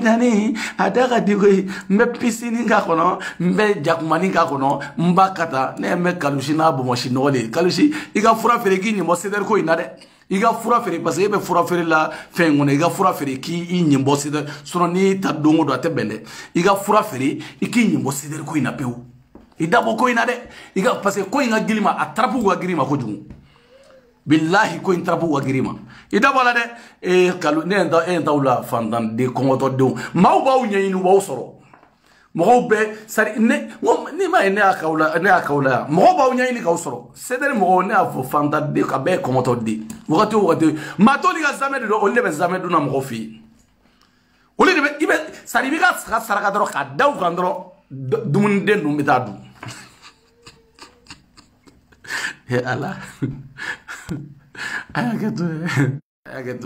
dani a da ka di koyi n bɛ pisini k'a kɔnɔ n bɛ jakumani k'a kɔnɔ n ba ka taa ne bɛ kalusi n'a bɔnbɔnsi nɔgɔ de ye kalusi i ka fura feere k'i ɲinbɔ sedɛri ko in na dɛ i ka fura feere parce que e bɛ fura feere la fɛn in kɔnɔ i ka fura feere k'i ɲinbɔ sedɛri sinon n'i ta don o don a tɛ bɛn dɛ i ka fura feere i k'i ɲinbɔ sedɛri ko in na pewu i dabɔ ko in na dɛ i ka parce que ko in ka girin ma a tarapu ka girin ma kojugu billahi ko in tarapu ka girin ma i dabɔ la dɛ kalu ne ye n t'aw la fantanden kɔngɔtɔdenw maaw b'aw ɲɛɲini u b'aw sɔrɔ mɔgɔw bɛ sari ne m'a ye ne y'a kaw la yan mɔgɔw b'aw ɲɛɲini k'aw sɔrɔ sedɛri mɔgɔw ne y'a fɔ fantanden a bɛɛ ye kɔngɔtɔden wagati o wagati maa tɔw de ka zamɛ de don olu de bɛ zamɛ dun na mɔgɔw fɛ yen olu de bɛ i bɛ ka saraka dɔrɔn k'a da u kan dɔrɔn dumuniden dun bɛ taa dun ala a y'a kɛ to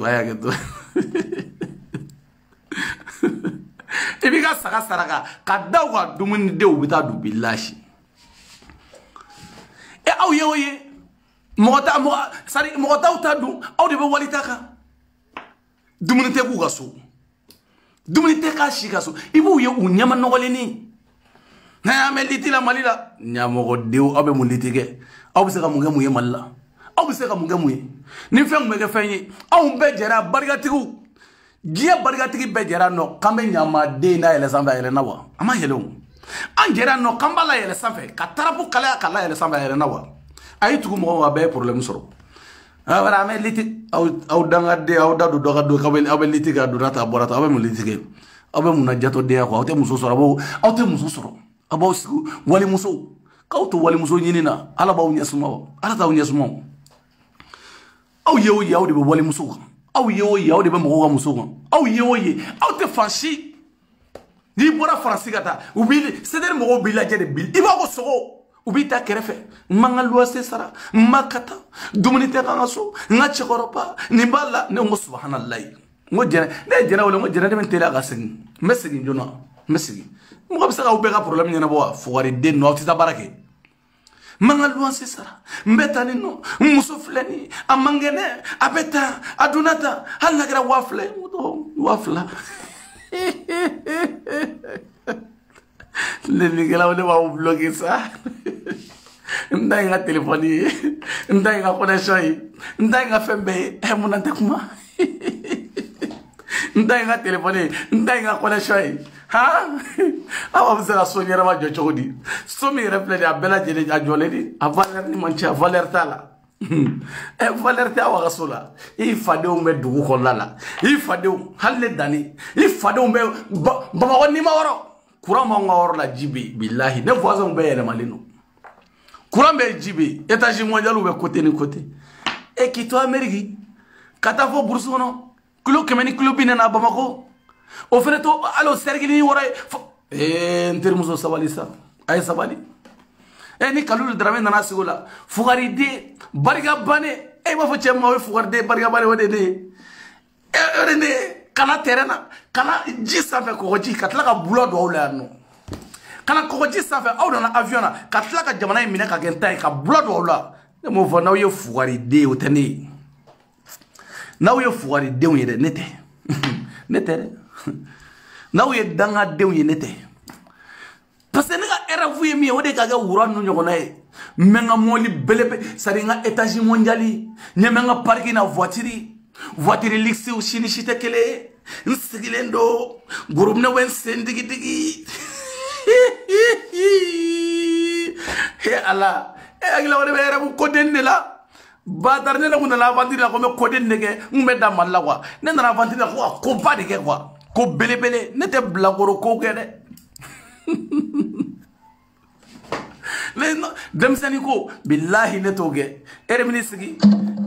ye a y'a kɛ to i b'i ka saga saraka ka da u ka dumunidenw bɛ taa dun bilahi aw ye o ye mɔgɔ t'aw ta dun aw de bɛ wali ta kan dumuni tɛ k'u ka so dumuni tɛ k'a si ka so i b'u ye u ɲɛma nɔgɔlenni n'an bɛ liti la Mali la ɲamɔgɔdenw aw bɛ mun liti kɛ aw bɛ se ka mun kɛ mun ye Mali la aw bɛ se ka mun kɛ mun ye ni fɛn tun bɛ kɛ fɛn ye anw bɛɛ jɛra barikatigiw diɲɛ barikatigi bɛɛ jɛra nɔ k'an bɛ ɲamaden n'a yɛlɛ sanfɛ a yɛlɛnna wa a ma yɛlɛ o an jɛra nɔ k'an b'a la yɛlɛ sanfɛ ka tarapu kalaya ka la yɛlɛ sanfɛ a yɛlɛnna wa a ye tugu mɔgɔ ma a bɛɛ ye problème sɔrɔ an bɛ liti aw dangaden aw da don dɔ ka don aw bɛ liti k'a donna ta a bɔra ta aw bɛ mun liti kɛ aw bɛ mun na jatɔdenya kɔ aw tɛ muso sɔrɔ aw tɛ muso sɔrɔ aw b'aw sigi walimuso k'aw to walimuso ɲini na ala b'aw ɲɛsuma o ala t'aw ɲɛsuma o aw ye o ye aw de bɛ wali muso kan aw ye o ye aw de bɛ mɔgɔw ka muso kan aw ye o ye aw tɛ fan si n'i bɔra Faransi ka taa u b'i c'est-à-dire mɔgɔw b'i lajɛ de bi i b'a ko sogo u b'i ta kɛrɛfɛ n ma n ka luwanse sara n ma ka taa dumuni tɛ ka n ka so n ka cɛkɔrɔba nin b'a la ne ko subahanallahi n ko jɛnɛ ne ye jɛnɛ wele n ko jɛnɛ de bɛ n teliya ka segin n bɛ segin joona n bɛ segin mɔgɔ bɛ se k'aw bɛɛ ka problème ɲɛnabɔ wa fugariden ninnu aw tɛ taa baara kɛ n ma n ka luwanse sara n bɛ taa nin nɔ n muso filɛ nin a man kɛnɛ a bɛ taa a donna tan hali n'a kɛra 2000 n ko 2000 Lelikɛlaw ne b'aw bloqué sa n ta ye n ka téléphone ye n ta ye n ka connexion ye n ta ye n ka fɛn bɛɛ ye mun na tɛ kuma n ta ye n ka téléphone ye n ta ye n ka connexion ye aw bɛ se ka so ɲɛnama jɔ cogo di so min yɛrɛ filɛ nin ye a bɛɛ lajɛlen a jɔlen de a valeur ni man ca valeur t'a la valeur tɛ aw ka so la i fadenw bɛ dugu kɔnɔna la i fadenw hali ne danni i fadenw bɛ Bamakɔ Nimakɔrɔ courant b'anw ka yɔrɔ la ji bɛ yen bilahi ne voisin bɛɛ yɛlɛmalen don courant bɛ ji bɛ yen étage mondial bɛ côté ni côté et k'i to Amérique ka taa fɔ burusi kɔnɔ kilo 100 ni kilo 40 Bamakɔ o fana to hali o cercle ni wɔɔrɔ ye n terimuso sabali sa a ye sabali ni Kalilu Darame nana sigi o la fugariden barika bannen e b'a fɔ cɛ ma o ye fugariden barika bannen o de ne o de ne kana terrain na kana ji sanfɛ kɔgɔji ka tila ka bula don aw la yan nɔ kana kɔgɔji sanfɛ aw nana avion na ka tila ka jamana in minɛ ka kɛ n ta ye ka bula don aw la ne m'o fɔ n'aw ye fugariden o tɛ ne ye n'aw ye fugaridenw ye dɛ ne tɛ ne tɛ dɛ n'aw ye dangadenw ye ne tɛ parce que ne ka rêve ye min ye o de ka kɛ wura ninnu ɲɔgɔnna ye n bɛ n ka mɔbili belebele c'est à dire n ka étage mondial n ɲɛ bɛ n ka parking na voiture luxe si ni si tɛ kelen ye n sigilen don gorobinɛ bɛ n sen digidigi he ala hakili wɛrɛ bɛ rêve koden de la batari ne kun nana aventure la ko n bɛ koden de kɛ n kun bɛ da Mali la quoi ne nana aventure la ko ka koba de kɛ quoi ko belebele ne tɛ bilakoro ko kɛ dɛ denmisɛnnin ko bilahi ne t'o kɛ e yɛrɛ bɛ n'i sigi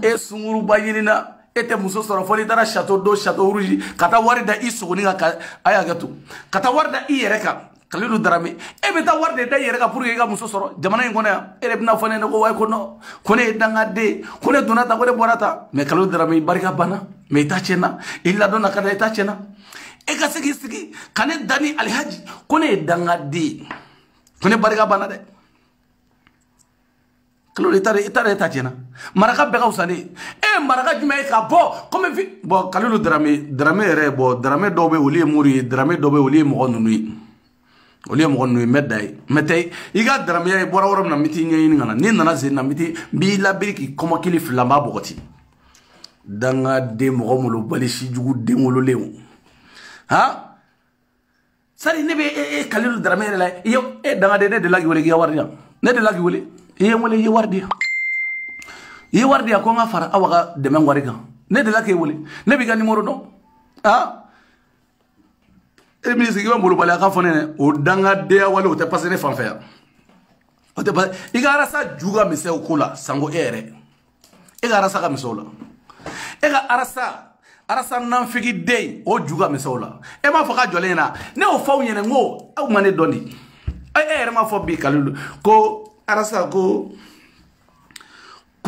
e sunkuruba ɲinina e tɛ muso sɔrɔ fɔ n'i taara château d'eau château rouge ka taa wari da i sogonin kan a y'a kɛ to ka taa wari da i yɛrɛ kan Kalilu Darame e bɛ taa wari de da i yɛrɛ kan pour que i ka muso sɔrɔ jamana in kɔnɔ yan e yɛrɛ bɛna fɔ ne ko wayi ko non ko ne ye dangaden ko ne donna tan ko ne bɔra tan mais Kalilu Darame i barika banna mais i ta tiɲɛna i ladonna ka da i ta tiɲɛna e ka se k'i sigi ka ne da ni Alihaji ko ne ye dangaden ko ne barika banna dɛ Kalilu i ta ta tiɲɛna maraka bɛɛ ka fisa ne ye e maraka jumɛn ye ka bɔ comme bon Kalilu Darame yɛrɛ bon Darame dɔw bɛ olu ye muru ye Darame dɔw bɛ olu ye mɔgɔ ninnu ye olu ye mɔgɔ ninnu ye n bɛ da ye mɛ tɛ i ka Darameya ye bɔra yɔrɔ min na n bɛ t'i ɲɛɲini ka na n'i nana sen na n b'i labiri k'i kɔmɔkili fila n b'a bɔgɔti dangaden mɔgɔ molobali sijugu den wololenw sari ne bɛ Kalilu Darame yɛrɛ la e dangaden ne de la k'i wele k'i ka wari di yan ne de la k'i wele i ye n wele i ye wari di yan i ye wari di yan ko n ka fara aw ka dɛmɛ wari kan ne de la k'e wele ne b'i ka numéro dɔn e b'i sigi i bɛ molobaliya kan fɔ ne ɲɛna o dangadenya wale o tɛ passé ne fan fɛ yan o tɛ passé i ka arasa ju ka misɛn o ko la sango e yɛrɛ e ka arasa ka misɛn o la e ka arasa nanfigi den o ju ka misɛn o la e m'a fɔ ka jɔlen ɲɛna ne y'o fɔ aw ɲɛna n ko aw ma ne dɔn de e yɛrɛ m'a fɔ bi Kalilu ko arasa ko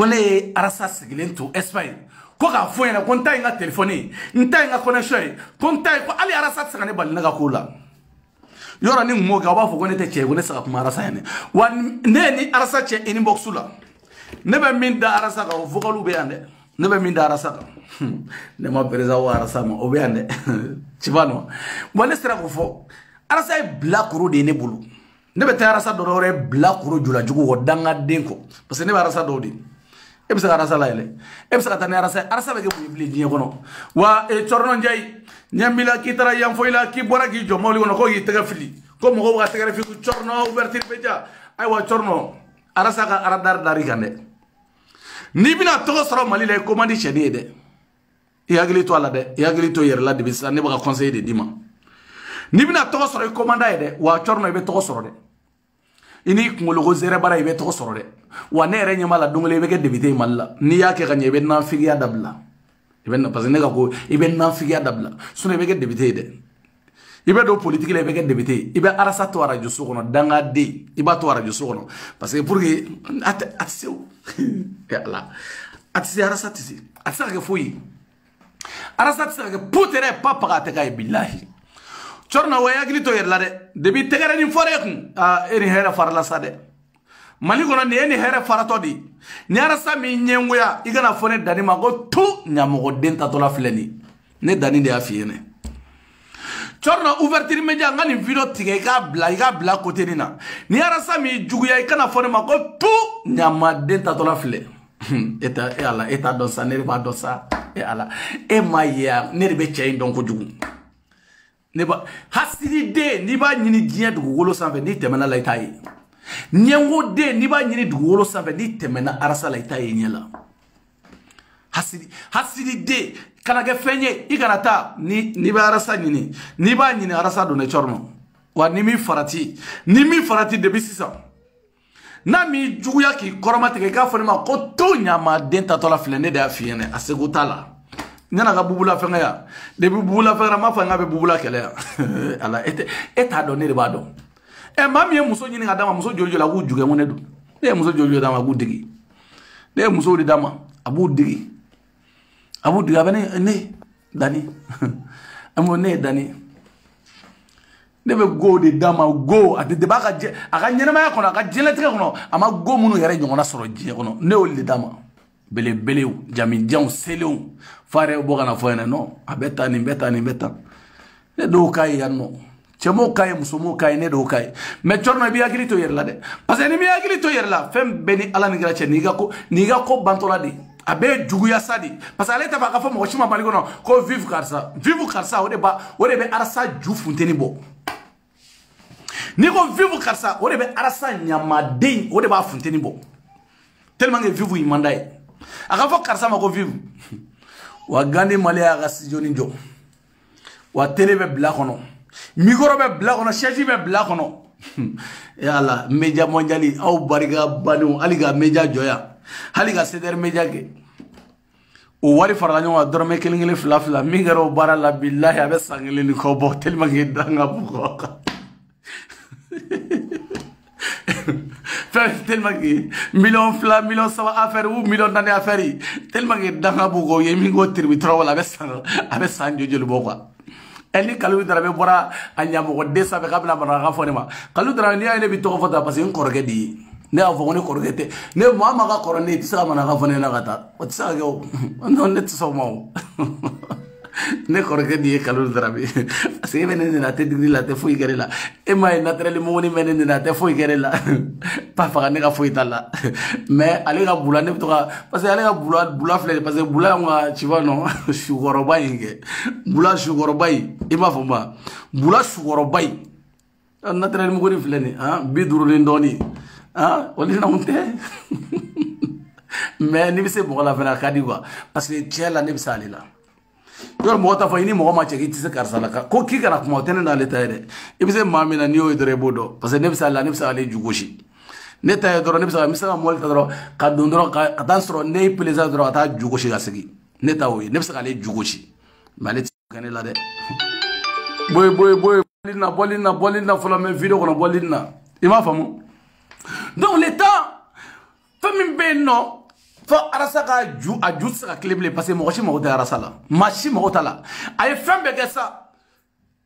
ne ye arasa sigilen to Espagne ko k'a fɔ ɲɛna ko n ta ye n ka téléphone ye n ta ye n ka connexion ye ko n ta ye ko hali arasa tɛ se ka ne bali ne ka ko la yɔrɔ ni n m'o kɛ aw b'a fɔ ko ne tɛ cɛ ye ko ne tɛ se ka kuma arasa ɲɛna wa ne ye ni arasa cɛ inbox la ne bɛ min da arasa kan o vocal bɛ yan dɛ ne bɛ min da arasa kan ne ma pereza o arasa ma o bɛ yan dɛ ci b'a nɔ bon ne sera k'o fɔ arasa ye bilakoro de ye ne bolo ne bɛ taa arasa dɔ wɛrɛ bilakoro julajugu kɔ dangaden kɔ parce que ne bɛ arasa dɔw de e bɛ se ka arasa layɛlɛ e bɛ se ka taa ni arasa ye arasa bɛ kɛ mun ye bilen diɲɛ kɔnɔ wa Cɔrɔnɔ Njayi ɲɛ b'i la k'i taara yanfɔ i la k'i bɔra k'i jɔ mɔbili kɔnɔ ko k'i tɛgɛ fili ko mɔgɔw ka tɛgɛ fili Cɔrɔnɔ ouverture bɛ diya ayiwa Cɔrɔnɔ arasa ka aradari dar'i kan dɛ n'i bɛna tɔgɔ sɔrɔ Mali la i ko man di cɛnin ye dɛ i hakili to a la dɛ i hakili to i yɛrɛ la de sisan ne bɛ ka conseil de d'i ma n'i bɛna tɔgɔ sɔrɔ i ko man d'a ye dɛ wa Cɔrɔnɔ i bɛ tɔgɔ sɔrɔ dɛ ini kungolo ko zere bara ibe to soro de wa ne re nyama la dongole ibe ke debite malla ni ya ke ganye ibe na figiya dabla ibe na parce ne ga ko ibe na figiya dabla sunu ibe ke debite de ibe do politique la ibe ke debite ibe arasa to ara jusu kono danga de iba to ara jusu kono parce que pour que atse ya la atse arasa tisi atse ke foyi arasa tisi ke putere papa ka te kay billahi chorna waya gili to yerla de debi tegere ni fore kun eri hera farla sade mali kono ne ni hera farato di ni arasa mi nyengoya igana fone dani mago tu nyamogo denta to la fleni ne dani de afiene chorna ouverture media ngani video tige ka bla côté nina ni arasa mi juguya ikana fone mago tu nyama denta to la fle eta e ala eta don sa ne ba do sa e ala e maya ne be chain don ko jugu neba hasidi de ni ba nyini diɲɛ dugukolo sanfɛ ni tɛmɛna la i t'a ye ɲɛngo de ni ba nyini dugukolo sanfɛ ni tɛmɛna arasa la i t'a ye ɲɛ la hasidi de kana kɛ fɛn ye i kana taa ni bɛ arasa ɲini ni b'a ɲini arasa don ne cɔrɔ wa ni min farati depuis sisan n'a mi juguya k'i kɔrɔmatigɛ i k'a fɔ ne ma ko to ɲamaden tatɔla filɛ ne de y'a f'i ɲɛna a seko t'a la nana ka bubula fɛngɛ ya depuis bubula fɛngɛ ma fɔ n ka bɛ bubula kɛlɛ ya ala e t'a dɔn ne de b'a dɔn maa min ye muso ɲini ka d'a ma muso joli la a k'u jugɛ ne don ne ye muso joli d'a ma a k'u digi ne ye muso de d'a ma a b'u digi a bɛ ne Dani ne ye Dani ne bɛ go de d'a ma go a tɛ b'a ka ɲɛnɛmaya kɔnɔ a ka diɲɛlatigɛ kɔnɔ a ma go minnu yɛrɛ ɲɔgɔnna sɔrɔ diɲɛ kɔnɔ ne y'olu de d'a ma belebelew jamijanw selenw fare bɔ kana fɔ ɲɛna non a bɛ tan nin bɛ tan nin bɛ tan ne dɔw ka ye yan nɔ cɛmow ka ye musomow ka ye ne dɔw ka ye mais cɔrɔna i b'i hakili to yɛrɛ la dɛ parce que n'i m'i hakili to yɛrɛ la fɛn bɛɛ ni ala ni kira cɛ n'i ka ko bantɔla de a bɛ juguya sa de parce que ale t'a fɛ a ka fɔ mɔgɔ si ma Mali kɔnɔ ko vive karisa o de bɛ arasa ju funteni bɔ n'i ko vive karisa o de bɛ arasa ɲamaden o de b'a funteni bɔ tellement que vive man d'a ye a ka fɔ karisa ma ko vive wa Gandi Mali y'a ka studio ni jɔ wa télé bɛ bila kɔnɔ micro bɛ bila kɔnɔ chaise bɛ bila kɔnɔ yala média mondial aw barika badenw hali ka média jɔya hali ka CDR média kɛ o wari farala ɲɔgɔn kan dɔrɔmɛ kelen kelen fila fila min kɛra o baara la bilahi a bɛ san kelen ni kɔ bɔ tellement que danga bugɔ tellement que million fila million saba affaire ou million naani affaire tellement que danga bugɔ ye min ko tiribitura wala a bɛ san joli bɔ quoi ni Kalilu Darabe bɔra a ɲamɔgɔ den sanfɛ k'a bɛna manaka fɔ ne ma Kalilu Darabe n'i y'a ye ne bɛ tɔgɔ fɔ ta parce que n kɔrɔkɛ de ye ne y'a fɔ ko ne kɔrɔkɛ tɛ ne maa ma ka kɔrɔ ne i tɛ se ka manaka fɔ ne na ka taa o tɛ se ka kɛ o non ne tɛ sɔn o ma o ne kɔrɔkɛ de ye Kalilu Darabe parce que e bɛ ne nɛni a tɛ digiri la a tɛ foyi kɛ ne la e m'a ye naturellement mɔgɔnin bɛ ne nɛni a tɛ foyi kɛ ne la pas faga ne ka foyi t'a la mais ale ka bula ne bɛ to ka parce que ale ka bula filɛ parce que bula y'anw ka tu vois non sukɔrɔba in kɛ bula sukɔrɔba in i m'a fɔ ma bula sukɔrɔba in naturellement mɔgɔnin filɛ nin bi duuru ni dɔɔnin o de n'anw tɛ mais n'i bɛ se mɔgɔ la fana a ka di quoi parce que tiɲɛ la ne bɛ se ale la. yɔrɔ mɔgɔ t'a fɔ i ni mɔgɔ ma cɛ k'i tɛ se karisa la ko k'i kana kuma o tɛ ne n'ale ta ye dɛ i bɛ se maa min na n'i y'o ye dɔrɔn i b'o dɔn parce que ne bɛ se ale la ne bɛ se ale ju gosi ne ta ye dɔrɔn ne bɛ se ka mɔbili ta dɔrɔn ka don dɔrɔn ka taa sɔrɔ ne ye perezan dɔrɔn ka taa ju gosi ka segin ne ta o ye ne bɛ se k'ale ju gosi mais ale tɛ se kɛ ne la dɛ boye bɔli na fɔlɔ mɛ video kɔnɔ bɔli na i m'a faamu donc le temps fɛn min bɛ yen nɔ fo arasa ka a ju tɛ se ka tile bilen parce que mɔgɔ si mago tɛ arasa la maa si mago t'a la a ye fɛn bɛɛ kɛ sa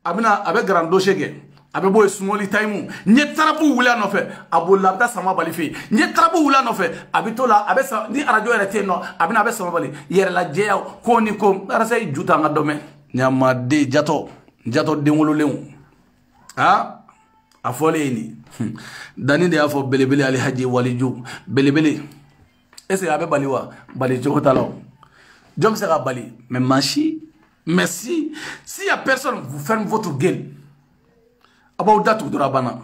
a bɛ grand dossier kɛ a bɛ bɔ yen sumoli tayimu n ye tarapu wuli a nɔfɛ a bolila a bɛ taa sama bali fɛ yen n ye tarapu wuli a nɔfɛ a bɛ to la a bɛ ni arajo yɛrɛ tɛ yen nɔ a bɛ sama bali yɛrɛlajɛya ko ni ko arasa ye ju ta an ka dɔn mɛ ɲamaden jatɔ den wololenw a fɔlen ye nin Dani de y'a fɔ belebele ale haji waliju belebele est-ce que a bɛ bali wa bali cogo t'a la o jɔn bɛ se ka bali mais si y a personne vous ferme votre gueule a b'aw datugu dɔrɔn a banna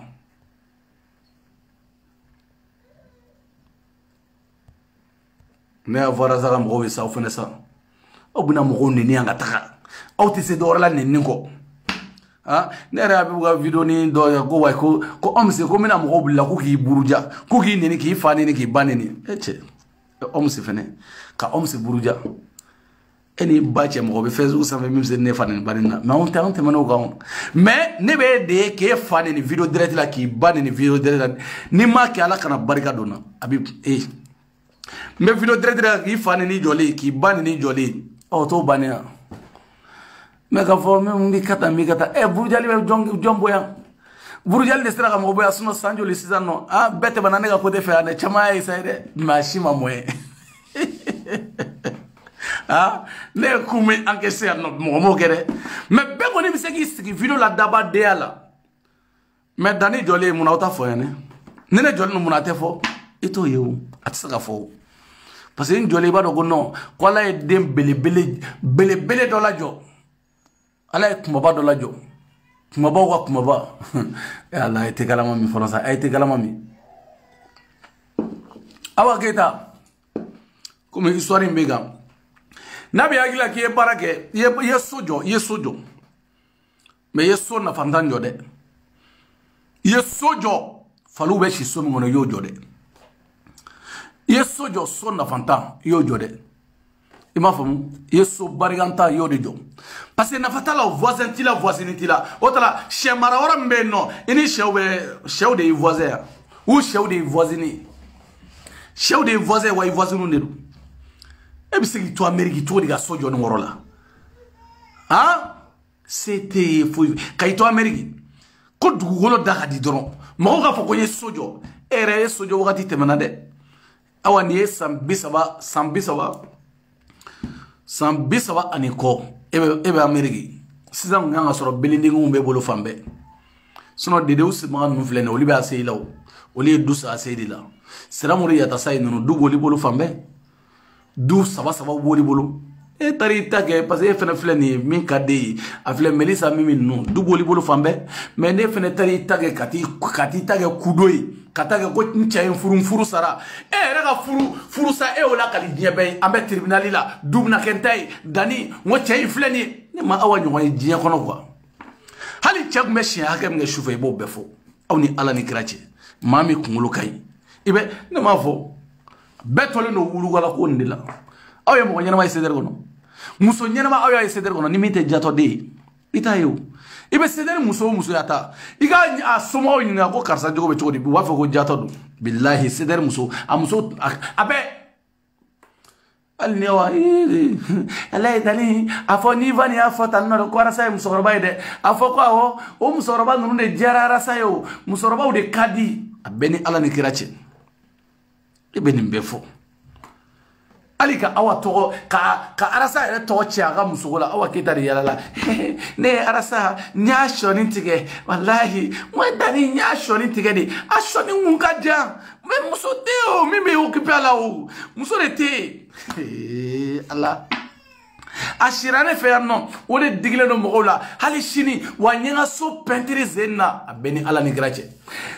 ne y'a fɔ arasa ka mɔgɔw ye sa aw fana sa aw bɛna mɔgɔw nɛni yan ka taga aw tɛ se dɔwɛrɛ la nɛni kɔ ah ne yɛrɛ bɛ ka video ni dɔ ye ko wayi ko ɔmusi ko n bɛna mɔgɔw bila ko k'i buruja ko k'i neni k'i fa neni k'i ba neni cɛ ɔmusi fɛnɛ ka ɔmusi buruja e ni ba cɛ mɔgɔ bɛ Facebook sanfɛ min bɛ se ne fa neni ba neni na mais anw tɛmɛn'o kan mais ne bɛ de ye k'e fa neni video direct la k'i ba neni video direct la ni m'a kɛ Ala kana barika don na a bɛ n bɛ video direct la k'i fa neni jɔlen k'i ba neni jɔlen ɔ t'o bannen ya. Mais k'a fɔ min b'i ka taa burujali bɛ jɔn bonya burujali de sera ka mɔgɔ bonya sinon san joli sisan nɔ ah bɛɛ tɛmɛna ne ka côté fɛ yan dɛ caman y'a essayé dɛ mais a si ma mɔn ah ne ye kun min encaissé yan nɔ mɔgɔ m'o kɛ dɛ mais bɛɛ kɔni bɛ se k'i sigi video la dabadenya la mais Dani jɔlen mun na aw t'a fɔ yan dɛ ni ne jɔlen don mun na a tɛ fɔ i t'o ye o a tɛ se ka fɔ o parce que n jɔlen i b'a dɔn ko non ko Ala ye den belebele dɔ lajɔ. Ala ye kumaba dɔ lajɔ kumabaw ka kumaba Ala ye tɛ kalama min fɔlɔ sa a ye tɛ kalama min Awa Keita komi histoire in bɛ kan n'a bɛ hakili la k'i ye baara kɛ i ye so jɔ mais i ye so nafantan jɔ dɛ i ye so jɔ faliw bɛ si so min kɔnɔ i y'o jɔ dɛ i ye so jɔ so nafantan i y'o jɔ dɛ i m'a faamu i ye so barikanta i y'o de jɔ parce que nafa t'a la voisin t'i la voisine t'i la o t'a la sɛ mara yɔrɔ min bɛ yen nɔ i ni sɛw de y'i voisin yan ou sɛw de y'i voisine sɛw de y'i voisin wa i voisine de don e bɛ se k'i to Amérique cogo di ka so jɔ nin kɔrɔ la han se tɛ ye foyi ka i to Amérique ko dugukolo da ka di dɔrɔn mɔgɔw k'a fɔ ko n ye so jɔ e yɛrɛ ye so jɔ wagati tɛmɛna dɛ awa nin ye san 30 ani kɔ e bɛ Amérique sisan kun kan ka sɔrɔ belendenw bɛ bolo fan bɛɛ sinon dedew sibaga ninnu filɛ nin ye olu bɛ ACI la o olu ye du sa ACI de la Siramori Yatasa ye ninnu du b'olu bolo fan bɛɛ du saba b'olu bolo e taara i ta kɛ parce que e fɛnɛ filɛ nin ye min ka di ye a filɛ Melisa Mimi ninnu du b'olu bolo fan bɛɛ mais ne fɛnɛ taara i ta kɛ ka t'i ta kɛ kudo ye ka taa kɛ ko n cɛ ye furu sara e yɛrɛ ka furu sa e y'o la kali diɲɛ bɛɛ ye an bɛ tribunal la du bɛna kɛ n ta ye Dani n ko cɛ in filɛ nin ye ne ma Awa ɲɔgɔn ye diɲɛ kɔnɔ quoi hali cɛ tun bɛ siɲɛ hakɛ min kɛ sufɛ i b'o bɛɛ fɔ aw ni Ala ni kira cɛ maa min kunkolo ka ɲi i bɛ ne m'a fɔ bɛɛ tɔlen don wulugala ko nin de la aw ye mɔgɔ ɲɛnama ye CDR kɔnɔ muso ɲɛnama aw y'a ye CDR kɔnɔ ni min tɛ jatɔ den ye i t'a ye o i bɛ CDR muso o muso ya ta i ka a somɔgɔw ɲininka ko karisa jogo bɛ cogo di u b'a fɔ ko jatɔ don bilahi CDR muso a muso a bɛɛ hali ni wa Ala ye Dani a fɔ ni Ivan y'a fɔ tan nɔ ko Arasa ye musokɔrɔba ye dɛ a fɔ ko awɔ o musokɔrɔba ninnu de diyara Arasa ye o musokɔrɔbaw de ka di a bɛɛ ni Ala ni kira cɛ i bɛ nin bɛɛ fɔ hali ka Awa tɔgɔ ka Arasa yɛrɛ tɔgɔ cɛ a ka musoko la Awa Keita de yala la ne ye Arasa n y'a sɔni tigɛ walahi n ko Dani n y'a sɔni tigɛ de a sɔni kun ka jan mais muso tɛ yen o min bɛ occupé a la o muso de tɛ yen Ala a sira ne fɛ yan nɔ o de digilen don mɔgɔw la hali sini wa n ye n ka so pɛntiri sen na a bɛɛ ni Ala ni kira cɛ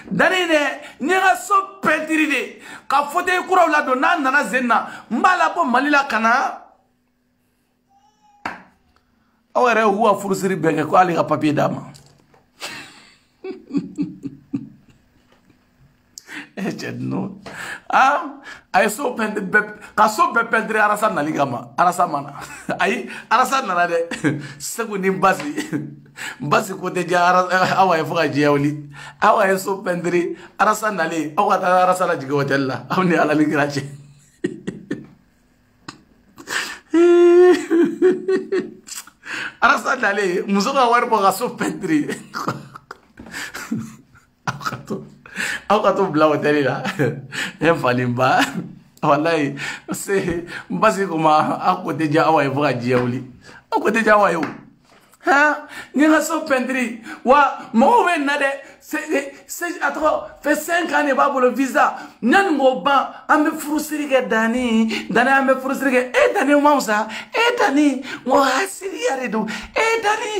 Dani dɛ n ye n ka so pɛntiri de ka fauteuil kuraw ladon n'a nana sen na n b'a labɔ Mali la ka na aw yɛrɛ y'u ka furusiri bɛɛ kɛ ko hali ka papier d'a ma cɛ ninnu a ye so pɛntiri ka so bɛɛ pɛntiri Arasa nali kama Arasa mana ayi Arasa nana dɛ Segu ni Basi ko tɛ diya Awa ye fo ka diɲɛ wuli Awa ye so pɛntiri Arasa nalen aw ka taa Arasa lajigin hôtel la aw ni Ala ni kira cɛ Arasa nalen muso ka wari bɔ ka so pɛntiri aw ka to bila hôtel la e falenba wallahi Basi ko ma a ko tɛ diya Awa ye fo ka diɲɛ wuli aw ko tɛ diya Awa ye o ha n ye n ka so pɛntiri wa mɔgɔw bɛ na dɛ a tɔgɔ fɛ 5 ans de b'a bolo visa yanni k'o ban an bɛ furusiri kɛ Dani an bɛ furusiri kɛ e Dani o man fisa e Dani n ko hasiriya de don e Dani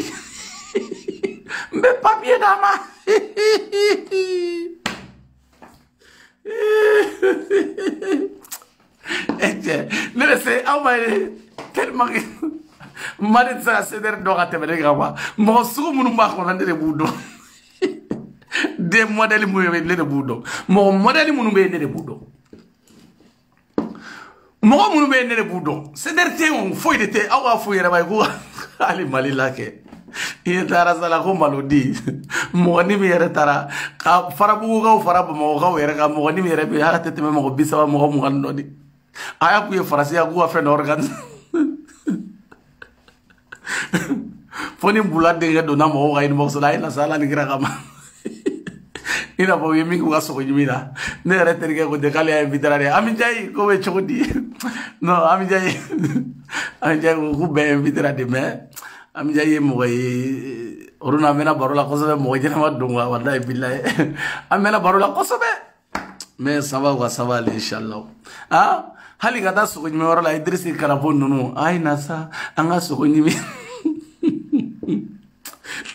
n bɛ papier d'a ma ne bɛ se aw ma ye tellement que Mali sa seder do ka tebere ga wa mo su munu ba ko lande budo de modèle mu be le budo mo modèle munu be ne budo mo munu be ne budo seder te on foi de te awa foi yere bay ko ali mali lake il tara sala ko malodi mo ni mi yere tara ka farabu ga farabu mo ga yere ga mo ni mi yere be ha tete mo bisa mo ngando di aya ku ye farasi ya ku afa organ foni bula de do na mo ga ni mo sala ina sala ni gira kama ina bo yemi ku ga so jimina ne re terge ko de kale ay bitarare ami jay ko we chodi no ami jay ku be bitarade me ami jay mo gay oruna mena barola ko so mo jena ma dunga wallahi billahi amena barola ko so be mais ça va inshallah ah hali gata so jimi wala idrisi kala bonnu ay nasa anga so jimi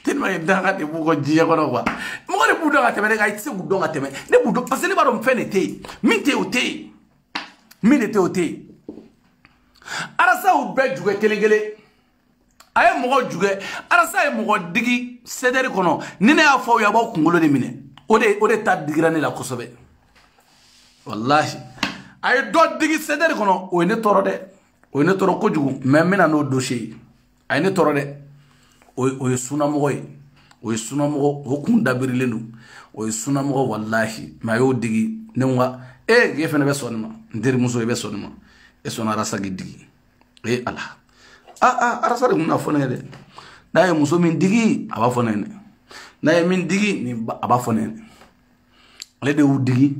tellement danga de bugo jiya ko quoi mo ko de budo ga teme ga itse budo ga teme ne budo parce que ne ba do mfene te min te ote min te ote arasa u be juge kelengele ay mo juge arasa ay mo digi sedere kono ni ne afo ya ba kungolo de mine ode ta digira ne la kosobe wallahi ay do digi sedere kono o ne toro ko jugu même na no dossier ay ne toro de o ye suna mogo ye o ye suna mogo o kun dabirilen do o ye suna mogo wallahi ma yo digi ne nga ge fene be sonima ndiri muso be sonima e sona arasa gi digi e ala arasa de na fone de na ye muso min digi aba fone ne na ye min digi ni aba fone ne ale de u digi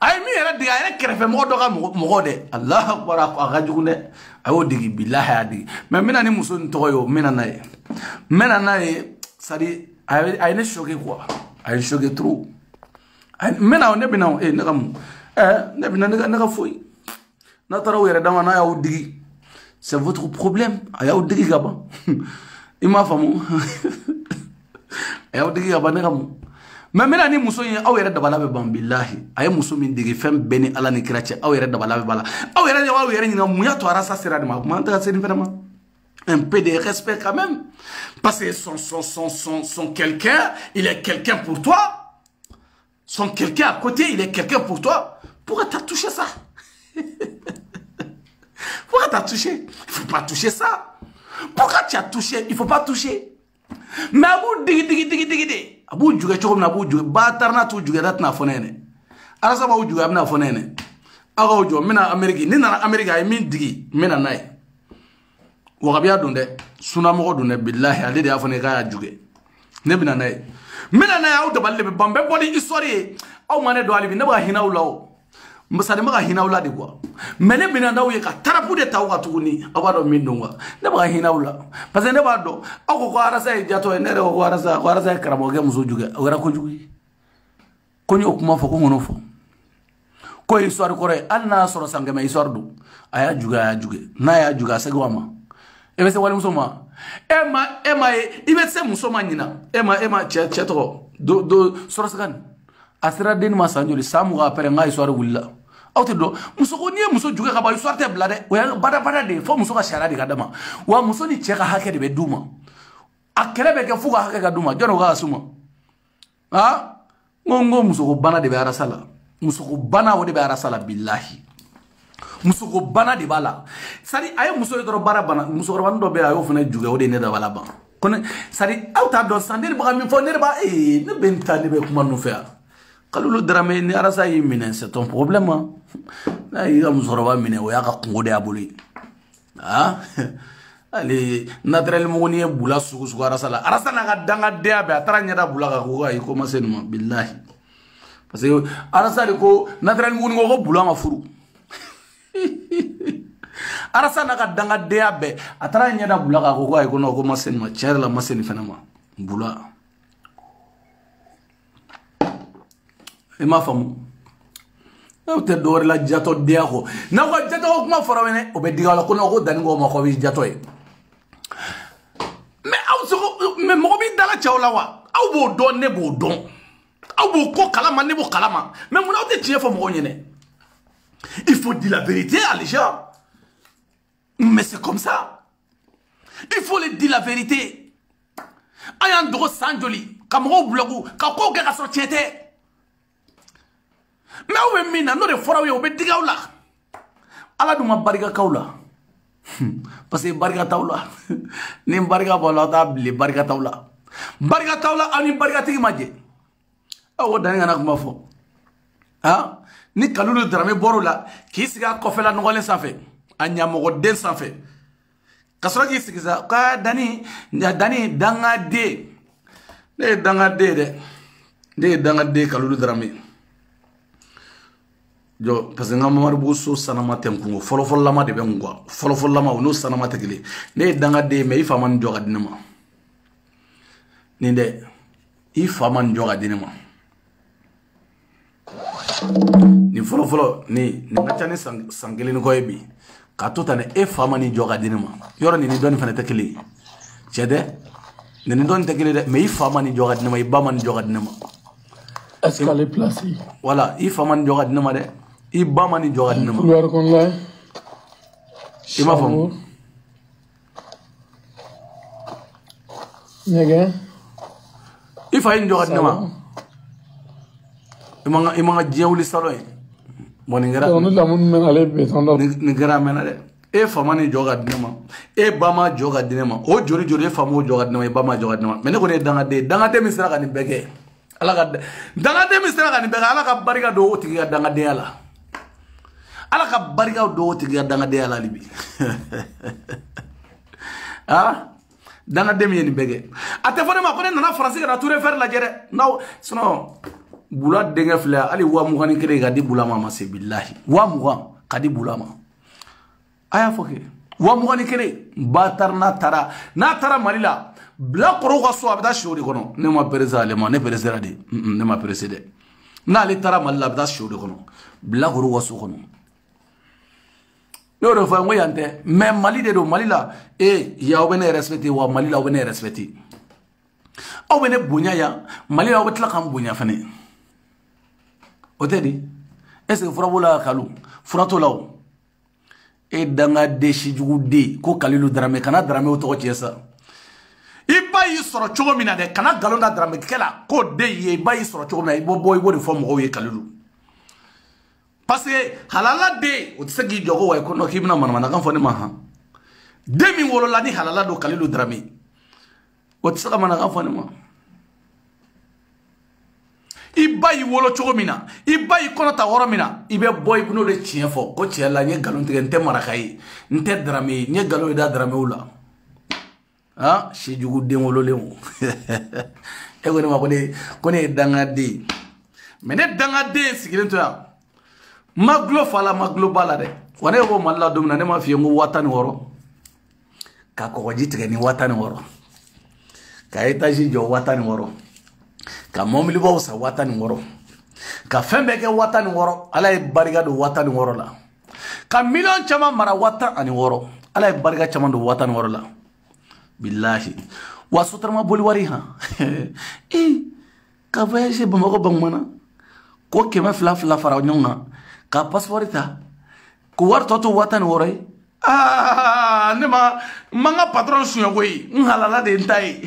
ay mi era digi ay krefe mo do ga mo de allah akbar aga jugunde ayo digi billahi adi mais mina ni muso nto yo mina na ye sadi ay ne choqué quoi ay choqué trop ay mina on ne bina ne kam ne bina ne ka foi na taraw yere dama na ya digi c'est votre problème ay digi gaba ima famu ay digi gaba ne kam mais mina ni muso yin aw yere dabala be ban billahi ay muso min digi fem beni ala ni kirache aw yere dabala be bala aw yere ni muya to arasa sera de ma man ta c'est vraiment un peu de respect quand même parce que son quelqu'un il est quelqu'un pour toi son quelqu'un à côté il est quelqu'un pour toi pourquoi t'as touché ça pourquoi t'as touché il faut pas toucher ça pourquoi tu as touché il faut pas toucher mais abou digi abu juga chogom na abu juga batarna tu juga datna fonene arasa ba juga amna fonene aga ujo mina ameriki ni na amerika ay min digi mina nay wagabiya dunde suna mo dunde billahi ali de afone ka juge ne bina nay mina nay aw daballe be bambe boli histoire aw mane do ali bi ne ba hinawlaw mbasade ma hinawla de quoi mene bina ndaw ye ka tarapu de taw ka tuguni awado min dunga ne ba hinawla parce que ne ba do aw ko arasa e jato e nere ko arasa karamo ge muso juge wara ko jugi ko nyo kuma fo ko ngono fo ko histoire ko re anna soro sangema histoire du aya juge na ya juga segwama ebe se wali muso ma ema ibe se muso ma nyina ema cheto do soro sagan asira den ma sanjoli samu ga pere ngai histoire wulla awte do muso ko nie muso juga ka ba histoire te blade o ya bada de fo muso ka shara de kadama wa muso ni cheka hake de be duma akere be ke fuga hake ga duma jono ga suma ha ngongo muso ko bana de be arasala muso ko bana wo de be arasala billahi muso ko bana de bala sari ay muso do bara bana muso ko bana do be ayo funa juga o de ne da bala ba kono sari awta do sande ba mi fo ne ba ne benta ne be kuma no fa kalulu drame ni arasa yi minen c'est ton problème na yi muso ro minen o ya ka ngode abuli ah ali naturel mo ni bula sugu arasa na ga danga de abe atara nyada bula ka ko ay ko masenuma billahi parce que arasa ko naturel mo ni ko bula ma furu arasa na ka danga de abe atara nyada bula ka ko ay ko no ko masenuma cher la maseni fenama bula e ma famu o te dor la jato de ko na ko jato ko ma farawene o be digala ko no ko dan go ma ko bi jato e mais aw so mais mo bi dala chawla wa aw bo don ne bo don aw bo ko kalama ne bo kalama mais mo na te tie fo mo nyene il faut dire la vérité à les gens mais c'est comme ça Il faut le dire la vérité. Ayan dogo sanjoli, kamoko blogu, kako ke kaso tiete. Mais où est mina, no de fora ou be digaula. Ala duma barika kaula. Parce que barika taula. Ni barika bola ta bli barika taula. Barika taula ani barika tigi maje. Awo dani ngana kuma fo. Ha? Ni kalulu drame borola, ki siga kofela nogole sanfé. Anya mogo den sanfé. Kasora ki sigiza ka dani danga de. Ne danga de. Ne danga de kalulu drame. Jo parce que ngamar bu so sanama tenkungo folofol lama de bengwa folofol lama no sanama tegele ne danga de me ifa man joga dinama ni de ifa man joga dinama ni folofolo ni ngachane sangele ni koyebi ka totane e fama ni joga dinama yoro ni doni fana tekele chede ni doni tekele de me ifa man joga dinama iba man joga dinama est-ce qu'elle est placée voilà ifa man joga dinama de Iba mani joga dinama. Couloir kon la. Ima fam. Nyege. Ifa in joga dinama. Imanga jewli salo e. Boni ngara. On la mun men ale be ton do. Ni ngara men ale. E famani joga dinama. E bama joga dinama. O jori jori e famo joga dinama e bama joga dinama. Mene ko ne danga de misra ka ni bege. Ala ka danga de misra ka ni bege ala ka barika do o tigi ka danga de ala. Ala ka barika do tigi danga de ala libi. Ah? Danga de mi ni bege. Ate fone ma kone nana français ka touré faire la jere. No, sinon bula denga fla ali wa mugani kere ga di bula mama se billahi. Wa mugan ka di bula ma. Aya foke. Wa mugani kere batar na tara malila. Bla koro ga so abda shori kono. Ne ma pereza le ma ne pereza de. Ne ma pereza de. Na le tara malila abda shori kono. Bla koro ga so kono. Yo refa ngo yante mais Mali de do Mali la ya obene respecté wa Mali la obene respecté obene bunya ya Mali la obetla kam bunya fane otedi est-ce que furabola kalu furato law danga de shijugu de ko Kalilu Dramé kana Dramé o to tiesa iba yi soro chogo mina de kana galonda Dramé kela ko de ye iba yi soro chogo mina ibo boy bo de fo mo ye Kalilu. Parce que halala de o tsegi jogo wa ko no kibna man kan fone ma ha demi wolo la ni halala do Kalilu Dramé o tsaka man kan fone ma ibayi wolo chogo mina ibayi kono ta woro mina ibe boy kuno de chien fo ko chien la nye galon tige nte marakai nte Dramé nye galon da Dramé ula ha shi jugu de wolo lewo e ko ne ma ko ne danga de mene danga de sigilento ya maglo fala maglo balade wane ko malla dumna ne ma fiye ngo watani woro ka ko jitege ni watani woro ka etaji jo watani woro ka momli bo sa watani woro ka fembe ke watani woro ala e bariga do watani woro la ka million chama mara wata ani woro ala e bariga chama do watani woro la billahi wa sutrama boli wari ha ka voyage bamako bangmana ko kema fla fara nyonga ka passeport ta ko war toto watan woray ne ma manga patron suyo goyi nhalala de ntai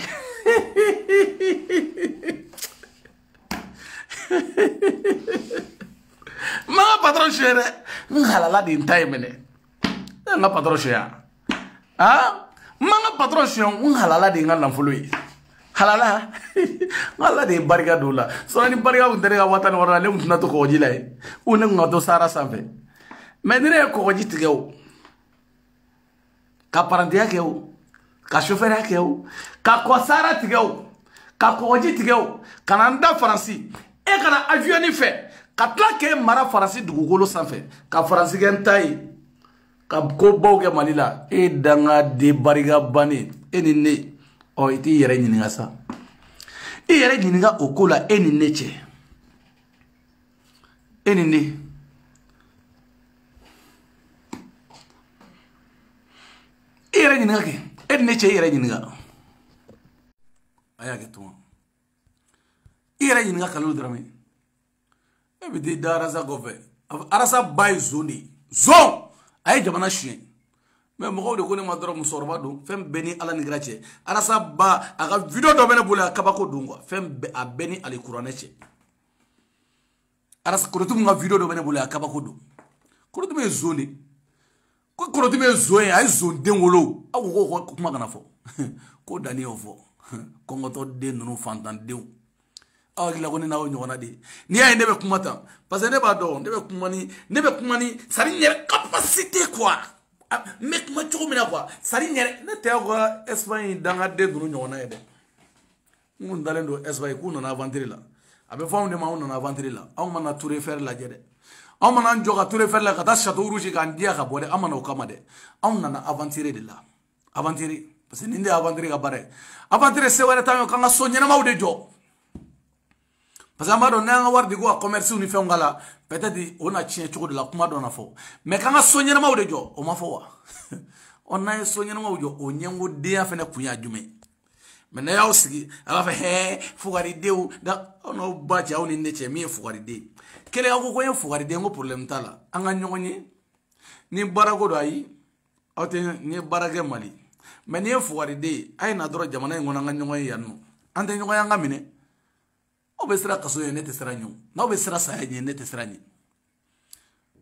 manga patron suyo nhalala de ntai mene nga patron suyo manga patron suyo nhalala de ngala fului halala ngala de barga dola so ni barga undere ga watan wala le mutna to ko jilay une ngoto sara sambe menire ko jitigeo ka parantia keo ka chauffeur keo ka ko sara tigeo ka ko jitigeo kananda faransi e kana avion ni fe ka tla ke mara faransi dugugolo sambe ka faransi gen tai ka ko boge malila e danga de barga bani e ni o iti yere nyiniga sa yere nyiniga okola eni neche eni ne yere nyiniga ke eni neche yere nyiniga aya ke to yere nyiniga Kalilu Dramé e bi de arasa gove arasa bay zone zone ay jamana chien mais mɔgɔw de ko ne ma dɔrɔn musokɔrɔba don fɛn bɛɛ ni ala ni kira cɛ arasa ba a ka video dɔ bɛ ne bolo a kabako don quoi fɛn bɛɛ a bɛɛ ni ale kuranɛ cɛ arasa Korotumu ka video dɔ bɛ ne bolo a kabako don Korotumu ye zon de ko Korotumu ye zon ye a ye zon den wolo aw ko kuma kana fɔ ko Dani y'o fɔ kɔngɔtɔ den ninnu fantan denw aw hakilila ko ne n'aw ɲɔgɔnna de ye n'i y'a ye ne bɛ kuma tan parce que ne b'a dɔn ne bɛ kuma ni sari n yɛrɛ capacité quoi n bɛ kuma cogo min na quoi sari n yɛrɛ ne tɛ ka Espagne dangaden ninnu ɲɔgɔnna ye dɛ n kun dalen don Espagne k'u nana aventure la a bɛ fɔ anw de ma anw nana aventure la anw mana Tour Eiffel lajɛ dɛ anw mana an jɔ ka Tour Eiffel la ka taa Château Rouge k'an diya ka bɔ dɛ an mana o kama dɛ anw nana aventure de la aventure parce que nin de ye aventure ka baara ye aventure se wɛrɛ t'an ye k'an ka so ɲɛnamaw de jɔ parce que an b'a dɔn n'an ka wari di ko ka commerce ni fɛnw k'a la peut-être o na tiɲɛ cogo de la kuma dɔ na fɔ mais k'an ka so ɲɛnamaw de jɔ o ma fɔ wa n'an ye so ɲɛnamaw jɔ o ɲɛngodenya fɛnɛ kun y'a jumɛn mais n'a y'aw sigi a b'a fɔ hɛɛ fugaridenw aw n'aw ba cɛ aw ni ne cɛ min ye fugariden kelen aw ko n ye fugariden ko problème t'a la an ka ɲɔgɔn ye ni baara ko don ayi aw tɛ ni ye baara kɛ Mali mais ni ye fugariden a ye na dɔrɔn jamana in kɔnɔ an ka ɲɔgɔn ye yan nɔ an tɛ ɲɔgɔn ye an ka minɛ aw bɛ siran kaso ye ne tɛ siran ɲɛ n'aw bɛ siran saya ɲɛ ne tɛ siran ɲɛ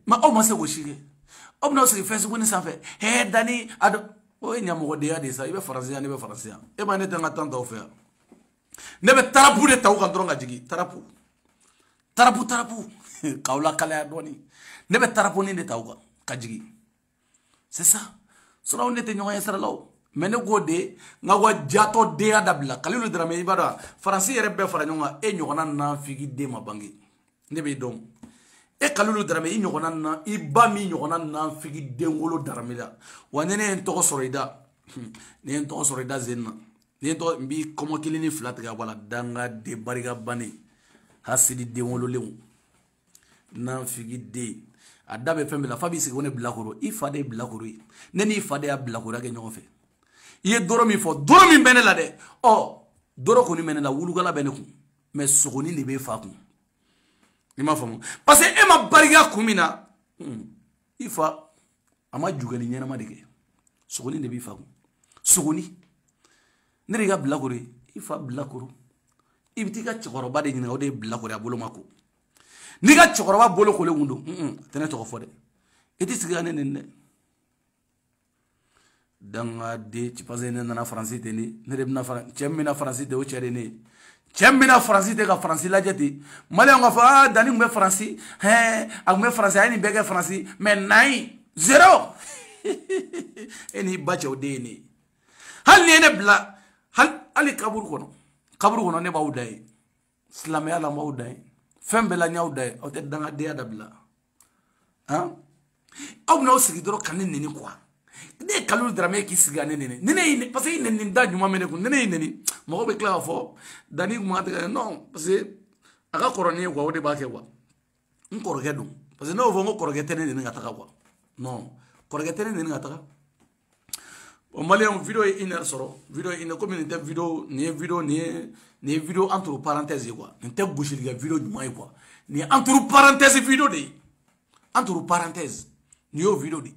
mais aw ma se k'o si kɛ aw bɛn'aw sigi Facebook ni sanfɛ hɛɛ Dani a dɔn o ye ɲɛmɔgɔdenya de ye sa i bɛ Faransi yan ne bɛ Faransi yan e ma ne tɛ n ka temps ta aw fɛ yan ne bɛ tarapu de ta u kan dɔrɔn ka jigin tarapu k'aw lakalaya dɔɔni ne bɛ tarapuni de ta u kan ka jigin c'est ça sinon ne tɛ ɲɔgɔn ye sira la o mais ne k'o de n ka wa jatɔ denya dabila Kalilu Darame i b'a dɔn Faransi yɛrɛ bɛɛ fara ɲɔgɔn kan e ɲɔgɔnna nanfigi den ma bange ne b'i dɔn e Kalilu Darame i ɲɔgɔnna na i ba min ɲɔgɔnna nanfigi den wolo Darame la wa ni ne ye n tɔgɔ sɔrɔ i da ni ye n tɔgɔ sɔrɔ i da zen na ni n b'i kɔmɔ kelen ni fila tigɛ wala danga de barika bannen hasidi den wololenw nanfigi den a da bɛ fɛn bɛɛ la fa b'i sigi ko ne bilakoro i fa de ye bilakoro ye ne n'i fa de y'a bilakoroya kɛ ɲɔgɔn fɛ i ye dɔrɔ min fɔ dɔrɔ min bɛ ne la dɛ dɔrɔ kɔni bɛ ne la wulukala bɛ ne kun mais sogonin de bɛ fa kun i m'a faamu parce que e ma barika kun min na i fa a ma jugɛli ɲɛnama de kɛ sogonin de b'i fa kun sogonin ne de y'i ka bilakoro ye i fa bilakoro i bɛ t'i ka cɛkɔrɔba de ɲininka o de ye bilakoro ye a bolo ma ko n'i ka cɛkɔrɔba bolo kolen kun don a tɛ ne tɔgɔ fɔ dɛ i tɛ sigi ka ne nɛni dɛ dangaden parce que ne nana Faransi ten de ne de bɛna cɛ min bɛna Faransi ten o cɛ de ne ye cɛ min bɛna Faransi ten ka Faransi lajɛ ten maliyɛnw ka fɔ Dani tun bɛ Faransi a tun bɛ Faransi a ye nin bɛɛ kɛ Faransi mais nayi zéro e n'i ba cɛ o den ye ne ye hali ni ye ne bila hali kaburu kɔnɔ ne b'aw da ye silamɛya la n b'aw da ye fɛn bɛɛ la n y'aw da ye aw tɛ dangadenya dabila aw bɛn'aw sigi dɔrɔn ka ne nɛni quoi ne ye Kalilu Darame k'i sigi ka ne nɛni ni ne ye parce que i nɛni da ɲuman bɛ ne kun ni ne y'i nɛni mɔgɔw bɛ tila k'a fɔ Dani kun ma tigɛ non parce que a ka kɔrɔ ni ye quoi o de b'a kɛ quoi n kɔrɔkɛ don parce que ne y'o fɔ n ko kɔrɔkɛ tɛ ne nɛni ka taga quoi non kɔrɔkɛ tɛ ne nɛni ka taga bon maliyɛnw video ye 1 heure sɔrɔ video ye 1 heure komi nin tɛ video nin ye video entre parenthèses ye quoi nin tɛ gosili kɛ video ɲuman ye quoi nin ye entre parenthèses video de ye entre parenthèses nin y'o video de ye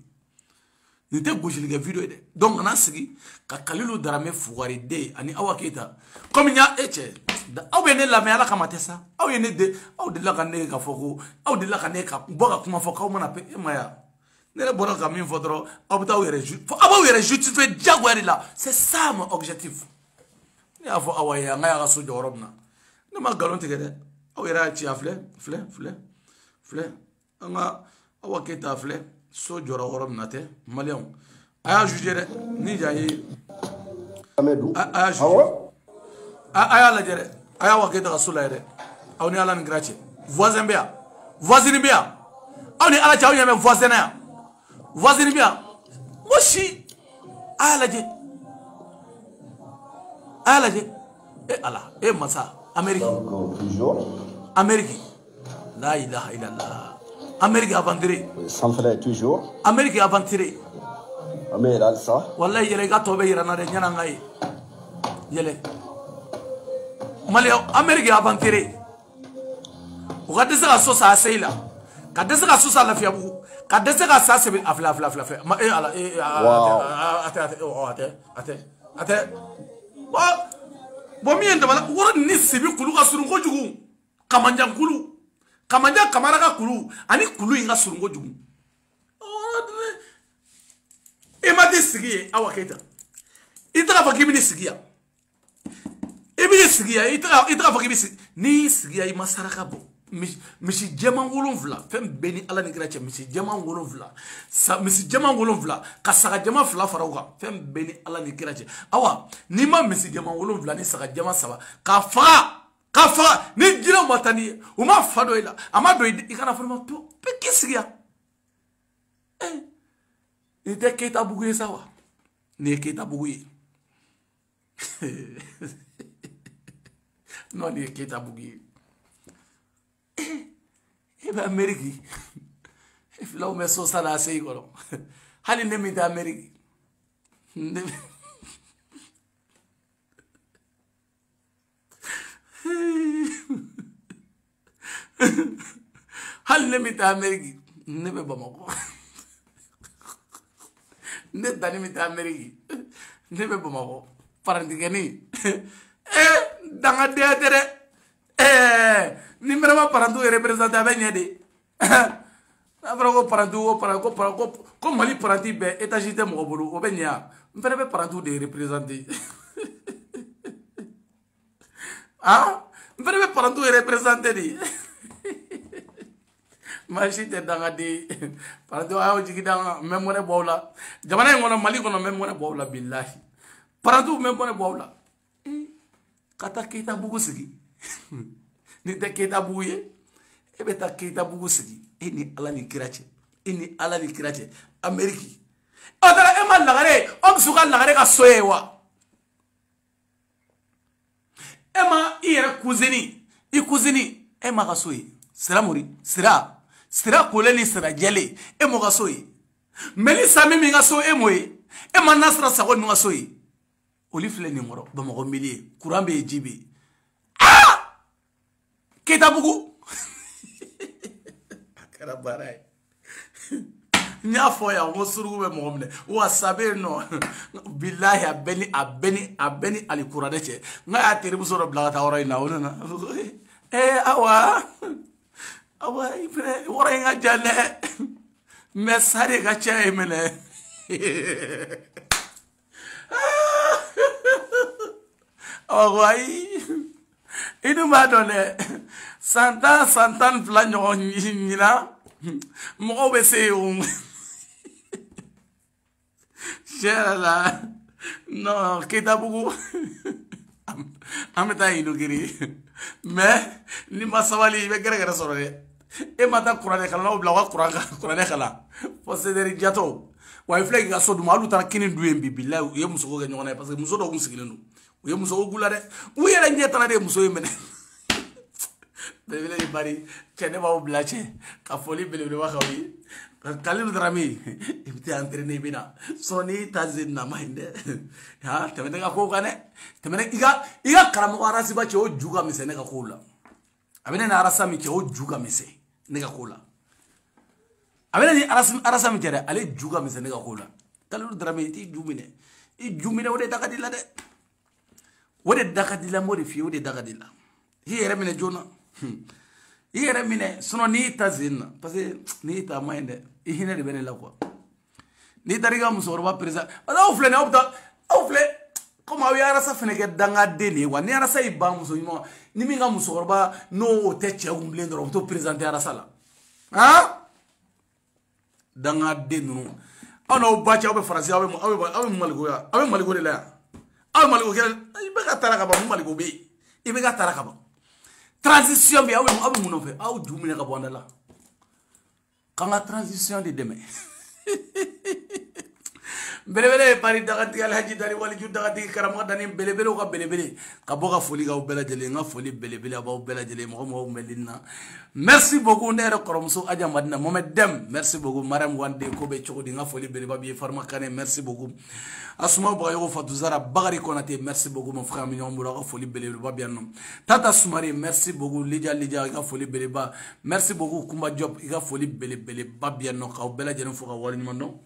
nin tɛ gosili kɛ video ye dɛ donc kana sigi ka Kalilu Darame fugariden ani Awa Keita komi n y'a cɛ aw bɛ ne lamɛn Ala kama tɛ sa aw delila ka ne ka fɔ ko aw delila ka ne ka bɔ ka kuma fɔ k'aw mana e ma ya ne yɛrɛ bɔra ka min fɔ dɔrɔn aw bɛ taa aw b'aw yɛrɛ justifier diyagoya de la c'est ça mon objectif ne y'a fɔ Awa ye an ka y'a ka so jɔ yɔrɔ min na ne ma nkalon tigɛ dɛ aw yɛrɛ y'a ci a filɛ an ka Awa Keita filɛ so jɔra yɔrɔ min na tɛ maliyɛnw a y'a jugé dɛ ni ja ye a y'a jugé a y'a lajɛ dɛ a y'a Awa Keita ka so lajɛ dɛ aw ni Ala ni kira cɛ voisin bɛ yan voisine bɛ yan aw ni Ala cɛ aw ɲɛ bɛ voisin na yan voisine bɛ yan o si a y'a lajɛ Ala e masa Amérique la ilaha illallah Amérique aventuré sans frère toujours Amérique aventuré Amérique alsa wallahi yɛlɛ i ka tɔ bɛ yira na dɛ ɲana n ka ye yɛlɛ maliyɛnw Amérique aventuré o ka dɛsɛ ka so sa a seyi la ka dɛsɛ ka so sa Lafiyabugu ka dese ka sa sebe afla ma ala ate bo mi enda bala woro ni sibi kulu ka surun ko jugu kamanjan kulu kamanja kamara ka kulu ani kulu inga surun ko jugu e ma de sigi awa keta ita fa kimi ni sigi ya e bi sigi ya ita fa kimi ni sigi ya ma saraka bo misi jaman wolonfla fem beni ala ni grace misi jaman wolonfla misi jaman wolonfla ka saga jaman fla farauka fem beni ala ni grace awa ni ma misi jaman wolonfla ni saga jaman saba ka fa ni jira matani o ma fa do ila ama do ikana forma to pe kisiya ni de keta buguye sawa ni keta buguye no ni keta buguye ebe Ameriki iflaw me so sala sey ko hali ne mi da Ameriki hali ne mi da Ameriki ne be Bamako ne dani mi da Ameriki ne be Bamako parandigeni danga de ni merema parantu represente avec nyede afra ko parantu ko mali paranti be étagité mo bolo o be nya mfere be parantu de representer mfere be parantu representer di machite danga di parantu ayo jigidanga memone bowla jamana ngono mali kono memone bowla billahi parantu memone bowla kata kita bugu sigi ni te keta buye e be ta keta bugu sigi e ni ala ni kirache Ameriki adara e ma lagare o suka lagare ka soyewa e ma ire cousini e ma ka soye sira muri sira koleni sira jele e mo ka soye meli sami mi ka so e moye e ma nasra sago mi ka soye olifle ni ngoro ba mo ko milie kurambe e jibi Kita bugu akara barai nya foya ngo surugu be mo mne wa sabe no billahi abeni ali qur'ane che nga ya teribu soro blaga ta wora ina wona awa ibre wora nga jale mesare ga che mene Inu madone santan flanyo nyina mo be se Sherala no kita bugu ameta inu giri me ni masawali be gara soro de e mata qur'ane kala obla wa qur'ane kala posederi jato wa ifle ga so dum alu tan kinin duembi billahi ye muso ga nyona parce que muso do gusigilenu ye muso gula de u yere nyetana de muso yemene bele bari chene ba oblache ka foli bele wa xawi kalilu drami ibti entraîner bina soni tazin na minde ha temene ga ko kane temene iga karamo arasi ba che o juga mise ne ga kola abene na arasa mi che o juga mise ne ga kola abene ni arasa mi tere ale juga mise ne ga kola kalilu drami ti jumine I jumine wode dagadila de wode dagadila modi fi wode dagadila hi yere mine jona hi yere mine sono ni tazin parce que ni ta minde I hine de bene la quoi ni dariga musorba presa ala ofle na opta ofle comme awi arasa fene ke danga dele wa ni arasa iba muso ni minga musorba no te che umblendo to présenter arasa la ha danga de no ono bacha obe français abe maligo de la abe maligo ke ibe ka taraka ba maligo be ibe ka taraka ba transition bi abe muno fe aw dumine ka bonda la kanga transition de demain belebele pari dagati alhaji dari waliju dagati karama dani belebele ka belebele ka boka foli ka bela jele nga foli belebele abaw bela jele mo melina merci beaucoup ne koromso aja madina momed dem merci beaucoup maram wande ko be chokodi nga foli beleba bi farma kane merci beaucoup asuma bayo fatuzara bagari konate merci beaucoup mon frère mignon mbura ka foli beleba bien non tata sumari merci beaucoup lija ka foli beleba merci beaucoup kumba job ka foli belebele babia non ka bela jele fo ka wali non.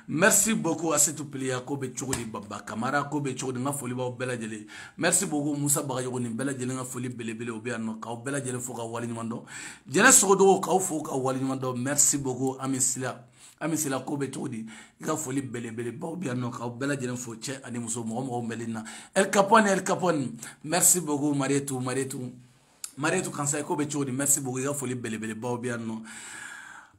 Merci beaucoup à cette plia Kobe Chogodi Baba Kamara Kobe Chogodi nga foli ba bela jele merci beaucoup Moussa Bagayogo ni bela jele nga foli belebele obiano ka bela jele fo ka wali nyumando jele sodo ka fo ka wali nyumando merci beaucoup amisila Kobe Chogodi nga foli belebele ba obiano ka bela jele fo che ani muso mo melina El Capone merci beaucoup Marietou kansa Kobe Chogodi merci beaucoup nga foli belebele ba obiano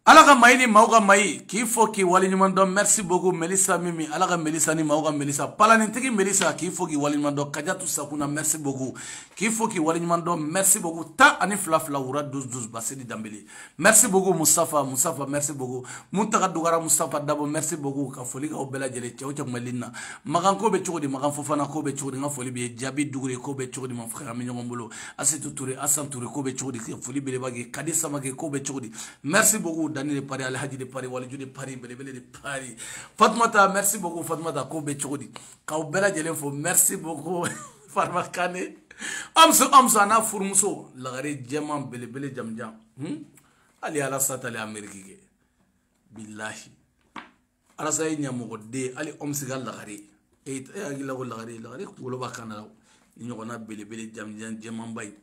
Alaga maini mauga mai kifo ki wali nyumando merci beaucoup Melissa Mimi alaga Melissa ni mauga Melissa palanintiki Melissa kifo ki wali nyumando kajatu sakuna merci beaucoup kifo ki wali nyumando merci beaucoup ta ani flafla ura 12 basidi dambeli merci beaucoup Mustafa merci beaucoup Muntaka Dugara Mustafa Dabo merci beaucoup ka foli ka obela jele chew melina magan ko be chodi magan fofana ko be chodi nga foli be jabi dugure ko be chodi mon frère ami ngombulo Asitu Touré Assane Touré ko be chodi foli be bagi kadisa mage ko be chodi merci beaucoup Daniel de Paris, Alhaji de Paris, Walidou de Paris, Belebele de Paris. Fatmata, merci beaucoup, Fatmata, Kobe Chodi. Kaubela Djelefo, merci beaucoup, Farmakane. Amsa, na Furmuso, Lagare, Djaman, Belebele, Djamdjam. Ali Alassat, Ali Ameriki. Billahi. Alassay Nyamogo de, Ali Omsigal Lagare. Et Agilago Lagare, Koloba Kanao. Nyona Belebele, Djamdjam, Djamambay.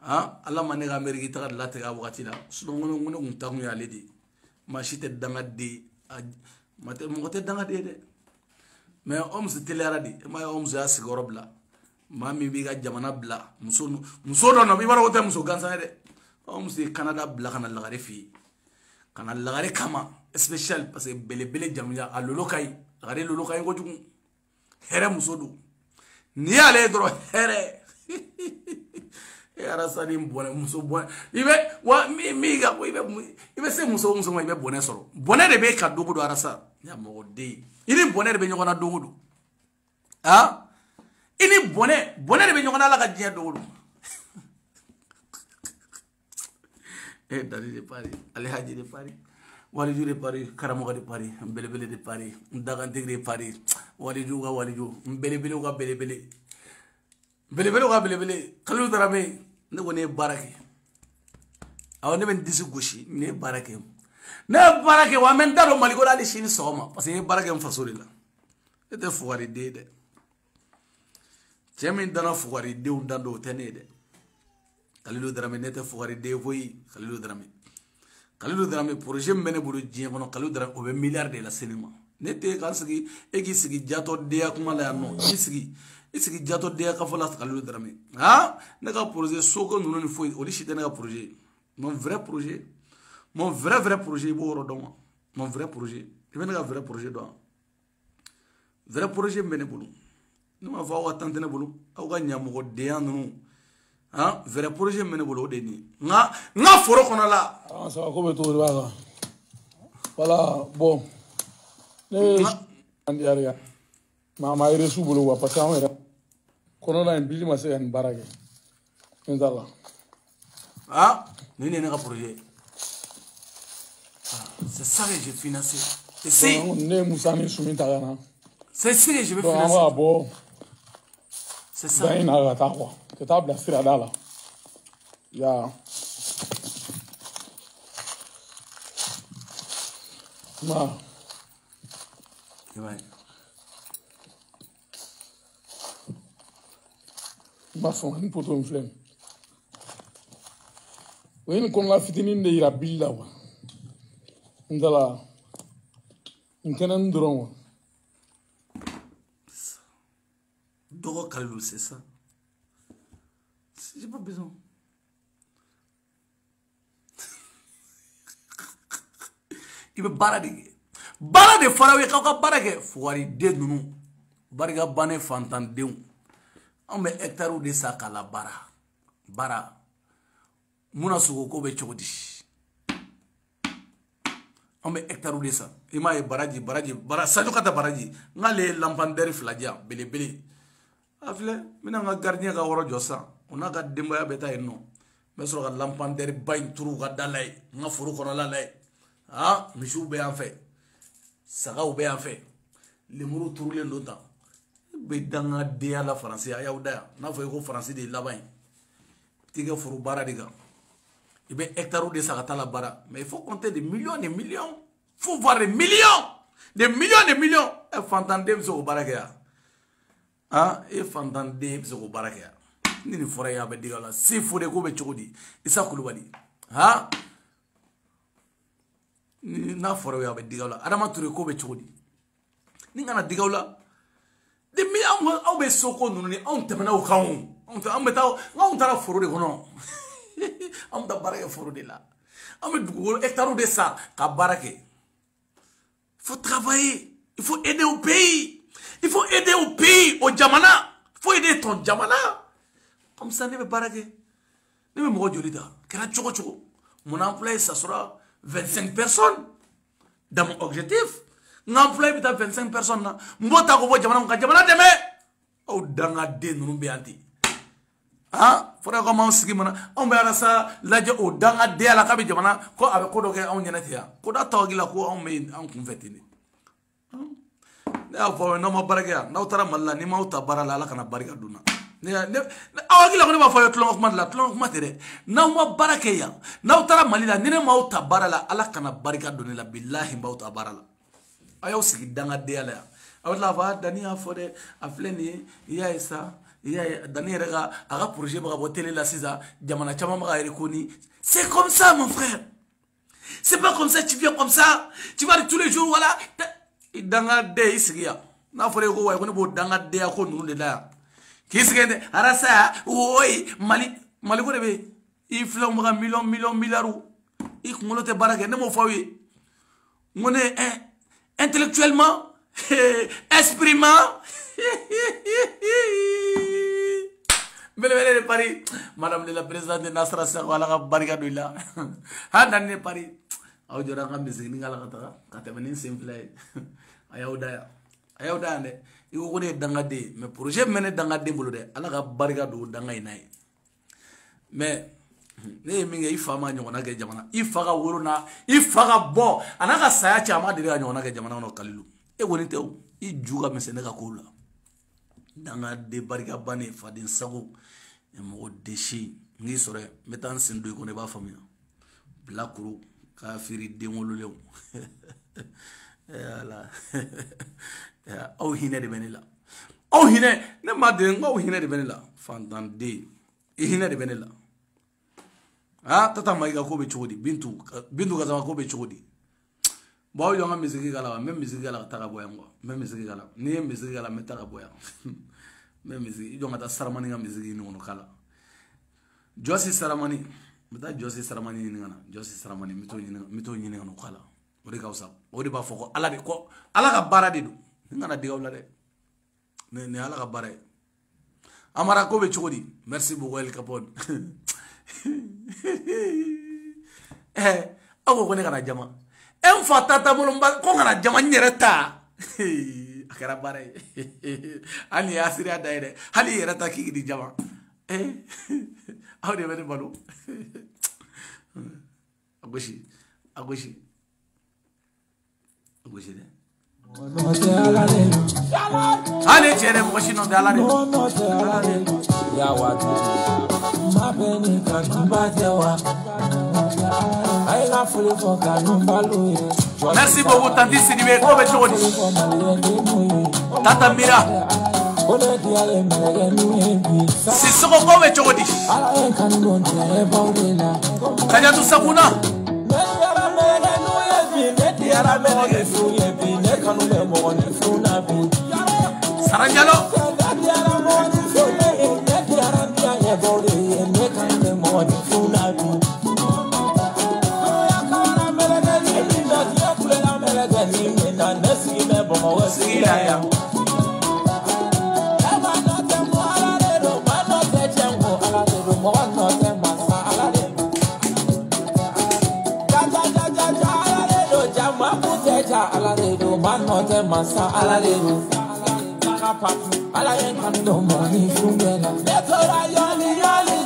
Allah manega Ameriki taga latega wakati la sunongono ngono ntamu ya ledi machite danga de mate mote danga de mais se telera di ma ya sigoro bla mami biga jamana bla muso no bi bara wote muso gansa de se Canada bla kana lagare fi kana lagare kama special parce que belebele jamja alolo kai ko jugu here muso du ni ale dro here Arasani bonne muso bonne ibe wa mi ga ibe se muso ma ibe bonne soro bonne de be ka dogo do arasa ya mo de ini bonne de be nyona dogo do ini bonne de be nyona la ka je dogo do Dali de Paris Alhaji de Paris Walidou de Paris Karamoga de Paris Belebele de Paris Ndagantek de Paris Walidou Belebele ga belebele kalu darame ne woni barake aw ne ben disi goshi ne barake wa men daro maliko dali shini soma parce que barake am fasori la ete fuwari de chemin dana fuwari de undando tenede kalu darame ne te fuwari de voyi kalu darame projet mene bulu jien kono kalu darame o be milliard de la cinéma ne te kansigi egi sigi jato de akuma la no isigi jato de ka fola kalu drame ne ka projet soko nuno ni foi oli shite ne ka projet mon vrai projet bo rodon mon vrai projet ne ka vrai projet do vrai projet mene bulu no ma fa wa tante ne bulu aw ga nyamugo de anu vrai projet mene bulu de ni nga foro kono la ça va ko be to ba voilà bon andi aria ma ire su bulu wa parce que kono la en bili ma se en barage inshallah ni ne ka projet c'est ça que j'ai financé et si ne musani sumi tagana c'est ça que je vais financer bon c'est ça ben na ta quoi que ta bla sira dala ya ma ouais Maçon, une poteau, une flemme. Oui, nous avons fini de la bille là. Nous avons un drone. Doro Kalou, c'est ça. J'ai pas besoin. Il veut balader. Balader, Farawe, quand balader, faut aller de nous. Bariga Bane Fantandeou. On met hectare de sac à la bara. Muna sugo ko be chodi. on be hectare de ça ima e baraji sadio kata baraji ngale lampanderi fladia bele afle mina nga gardien ga woro jossa ona ga demba ya beta enno mais sur ga lampanderi bain turu ga dalay nga furu kono la lay ah mishu be en fait saga ou be en fait le muru turu le ndota be danga de la français ya yauda na fo ko français de labain tiga furu bara diga il be hectare de ça la bara mais il faut compter des millions faut voir des millions et fantandem so baraka ah et fantandem so baraka ni fora ya be digala si fode ko be chodi isa kulubali ha ni na fora ya be digala adama ture ko be chodi ni ngana digala de mi am be soko nunu ni on temana o kan on beta on tara foro de kono am da baraka foro de la am dugo hectare de ça ka baraka. Il faut travailler, il faut aider au pays, au Djamana, il faut aider ton Djamana. Comme ça, ne me barague, ne me mourre de mon emploi, ça sera 25 personnes. Dans mon objectif, mon emploi est 25 personnes. Mbota ko Djamana, Djamana deme. Oh, danga de nous béanti. Ah, faudra comment on se dit, on va ça, là, au danga de la cabe Djamana, ko avec ko doge on yenetia. Ko da tawgi la ko on me en convertini. Ya fo no ma baraka na utara malla ni ma uta barala ala kana barika duna ne awagi la ko ma fo yo tlong ko tere na ma baraka ya na utara malila ni ma uta barala ala kana barika duna la billahi ba uta barala ayo sigi danga de ala awla va dani afo de afleni ya isa ya dani rega aga projet ba bo télé la sisa jamana chama ma ga koni c'est comme ça mon frère c'est pas comme ça tu viens comme ça tu vas tous les jours voilà danga de isigia na fore ko way ko bo danga de ko nunu de la kisigende arasa oy mali ko de be il flo mo milliards i ngolote barake ne mo fawi ngone intellectuellement esprimant bele de Paris madame la présidente de Nasra Sa wala ka barika do la ha dan ne Paris aw jora ngam bisigi ni ngala ka tamani simple ayawda ande iko ko de danga de mais projet mene danga de bolo de ala ka barika do danga inay mais ne minga ifama nyona ke jamana ifaga worona ifaga bo anaka saya chama de nyona ke jamana no kalilu e woni tew I juga mesene ka kola danga de barika bane fadin sago e mo deshi ngi sore metan sindu ko ne ba famina blakuru kafiri demolu lew yala au hine de benila au hine ne madin au hine de benila fantande e hine de benila ah tata maiga ko be chodi bintu ka zama ko be chodi bawo yo nga miziki gala même miziki gala ta ka boya ngo même miziki gala ni miziki gala meta ka boya même miziki yo nga ta saramani nga miziki ni ono kala josi saramani meta josi saramani ni ngana josi saramani mito ni ngano kala odi ka usab odi ba foko ala de ko ala ka bara de do ngana digaw la de ne ala ka bara amara ko be chodi merci beaucoup El Capone ago ko ne kana jama en fatata mulumba ko ngana jama nyereta akara bare ani asiri adaire hali yereta ki di jama awde bene balu agoshi de ale chere moshi no dala de ya watu mabeni kanumbatewa aina fuli foka numbalu merci beaucoup tanti Sidibé ko be chodi tata mira si soko ko be chodi kanya tu sabuna Saranjalo manote masa alalero ala yen kando moni fungela tora yali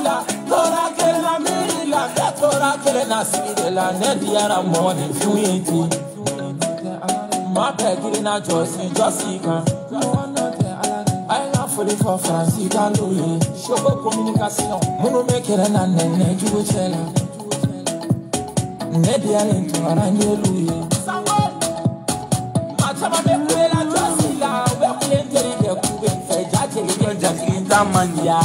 la tora kela mirila tora kela nasidela nediara moni fuyeti ma pekina josika I am fully for Francis Louis. Show communication. Mono make it an anene juchela. Nedia into Arangelu. Matama Bella Josila, we're playing the Cuban Fajaki Jackie Damania.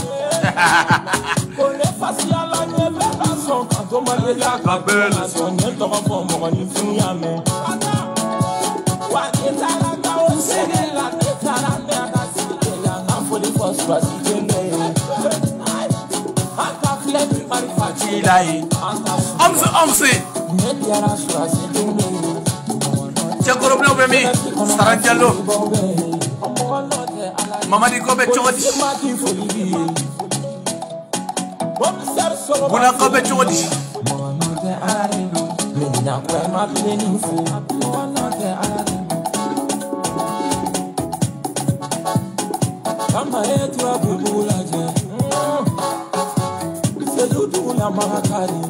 Facia la never so Cantomania Cabela, so never for money from Yame. What is that? Say la for the first was Mamadi Kobe Chodi Buna Kobe Chodi Kama yetu abubulaje Sedudu na makari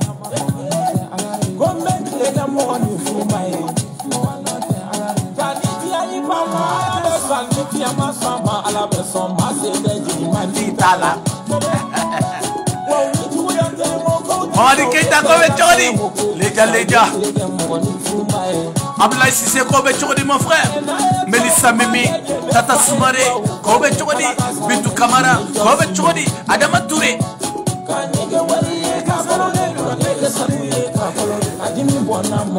Gombe lega mwani fumae Taniti ya ipama Saniti ya masama Ala beso masede jimandi tala Mamadi Keita Kobe Chodi Leja Abdoulaye Cissé Kobe Chodi mon frère Melissa Mimi Tata Soumare Kobe Chodi Bintou Kamara Kobe Chodi Adama Touré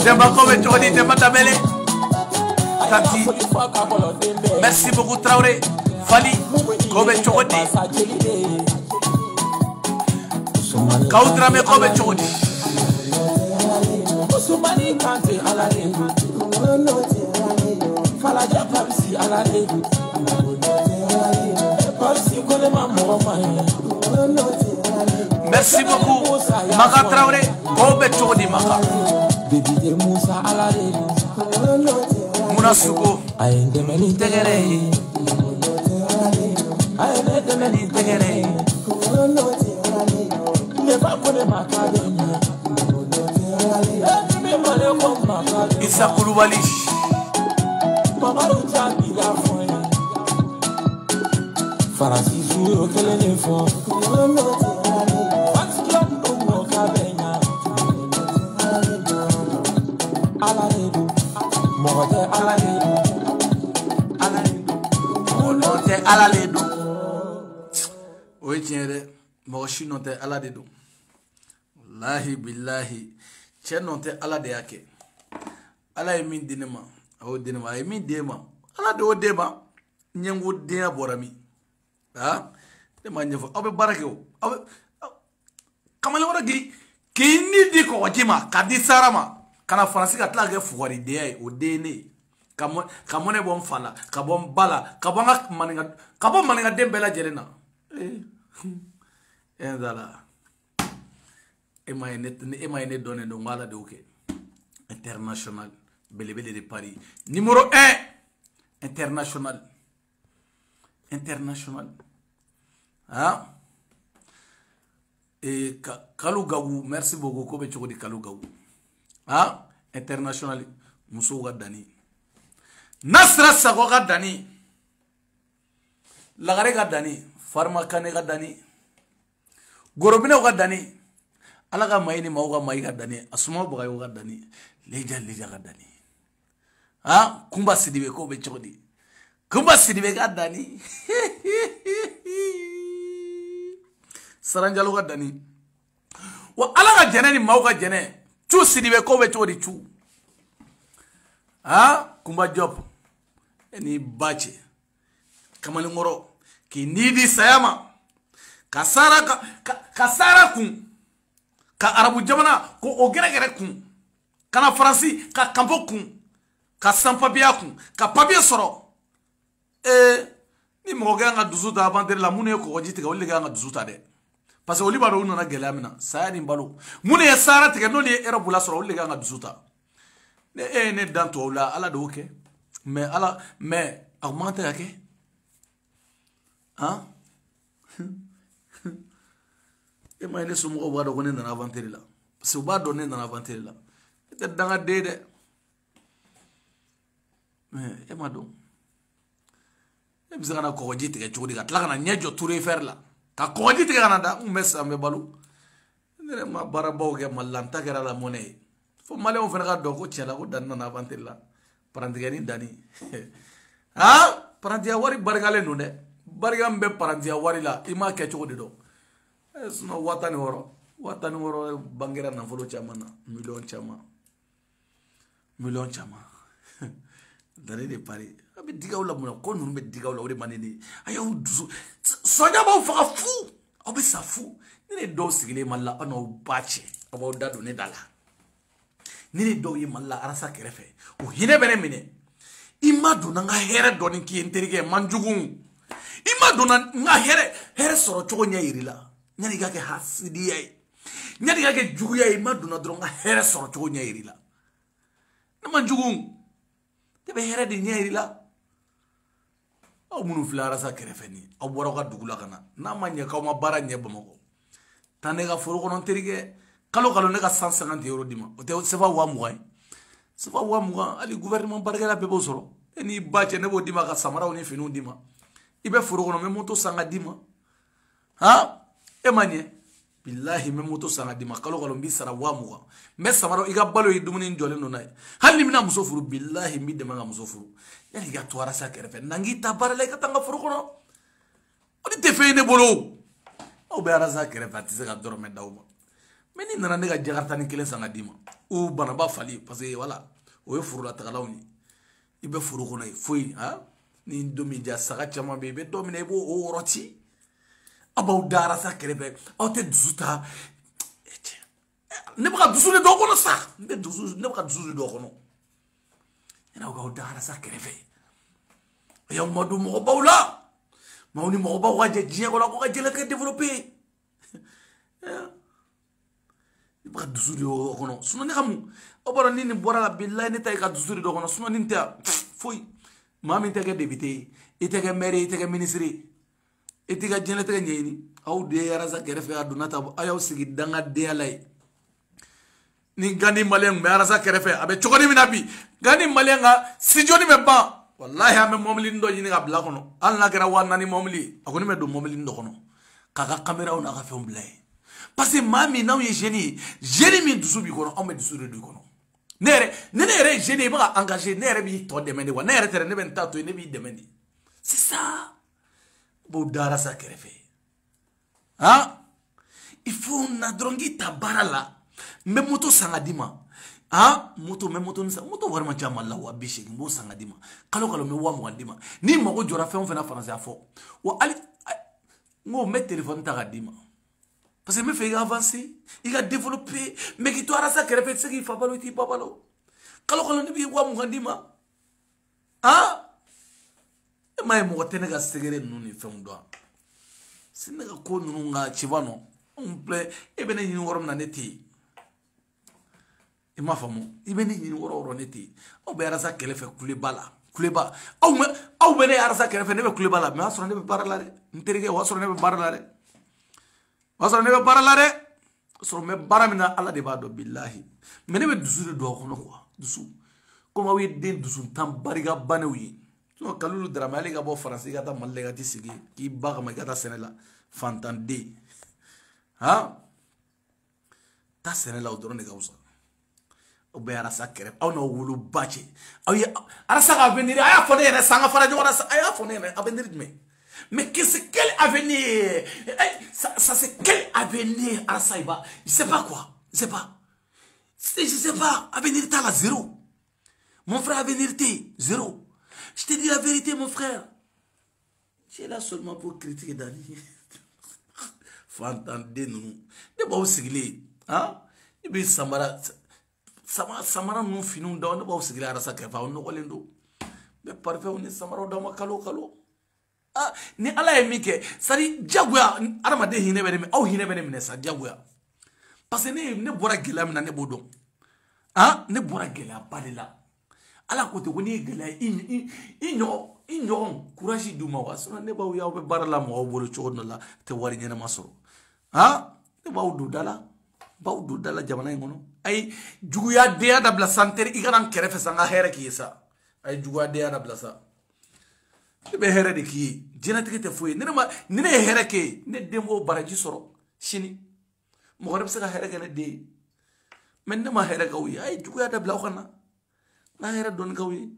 Demba Kobe Chodi Demba Tabele Tanti Merci beaucoup Traoré Fali Kobe Chodi Kaudrame Kobe Chodi Soumani Kante Alare Falaja Parisi Alare Parisi Kolema Momaye Merci beaucoup Maka Traoré Kobe Chodi Maka Bibi Moussa Alare Munasuko Ainde Meni Tegere Ainde Meni Tegere Neva Kolema Kadenya Issa Koulibaly Francis Juro kelele fo Alaledo Oitiere Moshi note Alaledo Wallahi billahi Chenote ala de yake ala emin dinema o dinema emin dema ala de o dema nyengo dema borami ha de ma nyefo obe barake o obe kamale wara gi kini di ko wajima kadi sarama kana fransi ka tlage fuwari de o dene kamone bon fala kabon bala kabon maninga dembela jelena endala Emaine donné donc voilà de OK international belebele de Paris numéro 1 international hein et Kalou Gabou merci beaucoup ko be choko di Kalou Gabou hein international muso ga dani Nasra Sago ga dani Lagare ga dani Farma Kane ga dani Gorobine ga dani Alaga maini mauga maiga dani asuma boga yoga dani leja ga dani ha kumba sidibe ko be chodi kumba sidibe ga dani saranjalo ga dani wa alaga jeneni mauga jene tu sidibe ko be chodi tu ha kumba job eni bache kamali ngoro ki nidi sayama kasara kun ka arabu jamana ko o gere kun kana faransi ka kampo kun ka sampabia kun ka papier soro ni mo ga nga duzuta abandere la mune ko wajiti ka wolle ga nga duzuta de parce que oliba do nana gela mina sayani mbalo mune sara tege no li era bula soro wolle ga nga duzuta ne ne danto la ala do ke mais ala mais augmente à qué hein et moi ne sommes au bas de connaître dans l'aventure là parce que au bas donner dans l'aventure là c'est dans la dédé mais et moi donc e bisa kana kogoji tigɛ cogo di ka tila kana ɲɛ jɔ ture fer la ka kogoji tigɛ kana da n bɛ san bɛ balo ne yɛrɛ ma baarabaw kɛ Mali la n ta kɛra la mɔnɛ ye fo maliyɛnw fana ka dɔn ko tiɲɛ la ko danni nana aventure la parantigɛni danni han parantiya wari barikalen don dɛ barika min bɛ parantiya wari la i m'a kɛ cogo di dɔn sinon 16,000 bangera nafolo caman na miliyɔn caman danni de pari a bɛ digaw la mun na ko ninnu bɛ digaw la o de man di ne ye a y'aw dusu sɔnja b'aw faga fu aw bɛ sa fu ne de dɔw sigilen Mali la aw n'aw ba cɛ aw b'aw da don ne da la ne de dɔw ye Mali la arasa kɛrɛfɛ o hinɛ bɛ ne minɛ i ma donna n ka hɛrɛ dɔɔni k'i ye n terikɛ man jugu i ma donna n ka hɛrɛ sɔrɔ cogo ɲɛ yir'i la yanni i ka kɛ hasidiya ye yanni i ka kɛ juguya ye i ma donna dɔrɔn n ka hɛrɛ sɔrɔ cogo ɲɛ yir'i la ne man jugu ne bɛ hɛrɛ de ɲɛ yir'i la aw minnu filɛ arasa kɛrɛfɛ ni aw bɔra aw ka dugu la ka na n'a ma ɲɛ k'aw ma baara ɲɛ Bamakɔ taa ne ka foro kɔnɔ n terikɛ kalo ne ka 150 € di ma o tɛ sefa 20,000 ye sefa 20,000 hali gouvernement barikala bɛɛ b'o sɔrɔ e n'i ba cɛ ne b'o di ma ka samaraw ni finiw di ma i bɛ foro kɔnɔ n bɛ moto san ka di ma han e ma ɲɛ bilahi n bɛ moto san ka di ma kalo n b'i sara 20,000 n bɛ samaraw i ka balo ye dumuni jɔlen don n'a ye hali ni bɛna muso furu bilahi n b'i dɛmɛ ka muso furu yanni i ka to arasa kɛrɛfɛ na n k'i ta baara la i ka taa n ka foro kɔnɔ o de tɛ fɛn ye ne bolo aw bɛ arasa kɛrɛfɛ a tɛ se ka dɔrɔmɛ d'aw ma mais n'i nana ne ka jakarta ni 1 san ka d'i ma o banaba fali parce que voilà o ye forolatagalaw ye i bɛ foro kɔnɔ ye foyi han ni don min ja saga caman bɛ yen i bɛ dɔ minɛ i b'o wɔrɔti aw b'aw da arasa kɛrɛfɛ aw tɛ dusu ta ne bɛ ka dusu de dɔ kɔnɔ sa ne bɛ ka dusu de dɔ kɔnɔ yanni aw k'aw da arasa kɛrɛfɛ a y'aw ma don mɔgɔbaw la maaw ni mɔgɔbaw ka jɛ diɲɛ kɔnɔ ko ka jɛlɛkɛ développer i bɛ ka dusu de o kɔnɔ sinon ne ka mun aw b'a dɔn ni nin bɔra la bilahi ne ta ye ka dusu de dɔ kɔnɔ sinon nin tɛ foyi maa min tɛ kɛ député ye i tɛ kɛ maire ye i tɛ kɛ ministre ye i t'i ka diɲɛlatigɛ ɲɛɲini aw de ye arasa kɛrɛfɛ a donna ta aw y'aw sigi dangadenya la ye ni Gandi maliyɛn tun bɛ arasa kɛrɛfɛ a bɛ cogo di min na bi Gandi maliyɛn ka sijoni bɛ ban wallahi an bɛ mɔbili dɔ ɲini ka bila kɔnɔ hali n'a kɛra 4,000 mɔbili ye a kɔni bɛ don mɔbili dɔ kɔnɔ k'a ka caméraw n'a ka fɛnw bila ye parce que maa min n'aw ye jeune ye jeune min dusu b'i kɔnɔ anw bɛ dusu de don i kɔnɔ ne yɛrɛ ye jeune ye i bɛ ka engagé ne yɛrɛ b'i tɔ dɛmɛ de wa ne yɛrɛ tɛ ne bɛ n ta to yen ne b'i dɛmɛ de c'est ça b'o da arasa kɛrɛfɛ han il faut na dɔrɔn k'i ta baara la n bɛ moto san ka d'i ma han moto n bɛ moto san moto wari ma ca Mali la 80,000 n b'o san ka d'i ma kalo n bɛ 20,000 d'i ma n'i mago jɔra fɛn o fɛn na faransiya fɔ wa hali n ko n bɛ téléphone ta ka d'i ma parce que n bɛ fɛ i ka avancer i ka développer mais k'i to arasa kɛrɛfɛ i tɛ se k'i fa balo i t'i ba balo kalo ne b'i 20,000 d'i ma han e m'a ye mɔgɔ tɛ ne ka segere ninnu ni fɛnw dɔn si ne ka ko ninnu ka ci ba nɔ anw filɛ e bɛ ne ɲini yɔrɔ min na ne tɛ yen i m'a faamu i bɛ ne ɲini yɔrɔ o yɔrɔ ne tɛ yen aw bɛ arasa kɛrɛfɛ kuleba la kuleba aw bɛ ne arasa kɛrɛfɛ ne bɛ kuleba la mais o y'a sɔrɔ ne bɛ baara la dɛ n terikɛ o y'a sɔrɔ ne bɛ baara la dɛ o y'a sɔrɔ ne bɛ baara la dɛ o sɔrɔ n bɛ baara min na ala de b'a dɔn bilahi mais ne bɛ dusu de don a kɔnɔ quoi dusu komi aw ye den dusu tan barika banew ye Kalulu Dramé ale ka bɔ faransi i ka taa Mali la i ka t'i sigi k'i ba kama i ka taa sɛnɛ la fantanden han taa sɛnɛ la o dɔrɔn de ka wusa aw bɛ arasa kɛrɛfɛ aw n'aw woloba cɛ aw ye arasa ka avenir a y'a fɔ ne yɛrɛ san ka fara ɲɔgɔn na a y'a fɔ ne yɛrɛ avenir jumɛn mais c'est quel avenir ça c'est quel avenir arasa iba je sais pas quoi je sais pas avenir t'a la zéro mon frère avenir t'es zéro. Je te dis la vérité, mon frère. Tu es là seulement pour critiquer Dani. Faut entendre nous. Ne pas vous sigler. Hein? Et bien, Samara nous finons dans. Ne pas vous sigler à sa kefa. On ne voit l'endo. Mais parfait, on est Samara dans ma kalo. Ah, ni ala est mike. Ça dit, Diagouya. Aramade hine bene. Ou hine bene ça, Diagouya. Parce que ne bora gela mina ne bodon. Hein? Ne bora gela balila. ala ko te ko ni gele i ñogon courage du ma wa sona ne baw yaw be barala mo bolo chogo la te wari ñena masoro ha ne baw du dala jamana ngono ay juguya de ya dabla santere i ganan kerefe sanga here ki sa ay juguya de ya dabla sa be here de ki jina te fuye ne here ke ne demo baraji soro shini mo garab sa here ke ne de men ne ma here ka wi ay juguya dabla xana na here don ka wi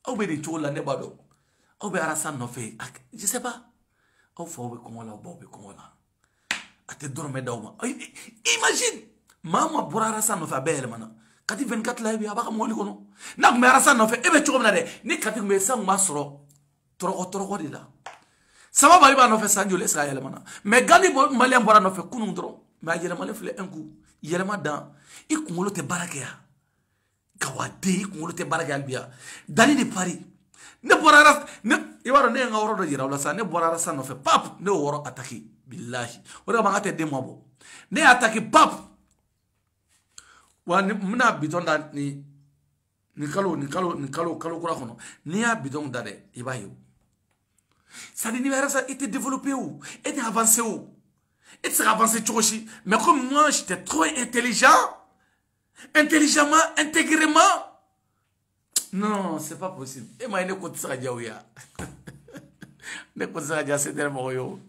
aw be de chola ne bado aw be arasa no fe je sais pas aw fo be komola bo be komola ate dorme dawma imagine mama bura arasa no fa be mana kati 24 la bi abaka moli kono na me arasa no fe e be chogom na de ni kati me sang masro toro de la sama bali ba no fe sanjo le sa yele mana me gani bo maliam bora no fe kunu ndro ma yele male fle enku yele ma dan ikungolo te barake ya kawade ikungolo te barake albia dali de Paris ne bora ras ne ibaro ne ngawro do jira wala sa ne bora ras no fe pap ne woro ataki billahi wala ma ngate de mabo ne ataki pap wa mna bitonda ni kalo kura kono ni ya bidon dade ibayo ça dit ni ça était développé ou était avancé ou et ça avancé choshi mais comme moi j'étais trop intelligemment intégrément non c'est pas possible et moi ne ko tsaka jawya ne ko tsaka ja c'est tellement yo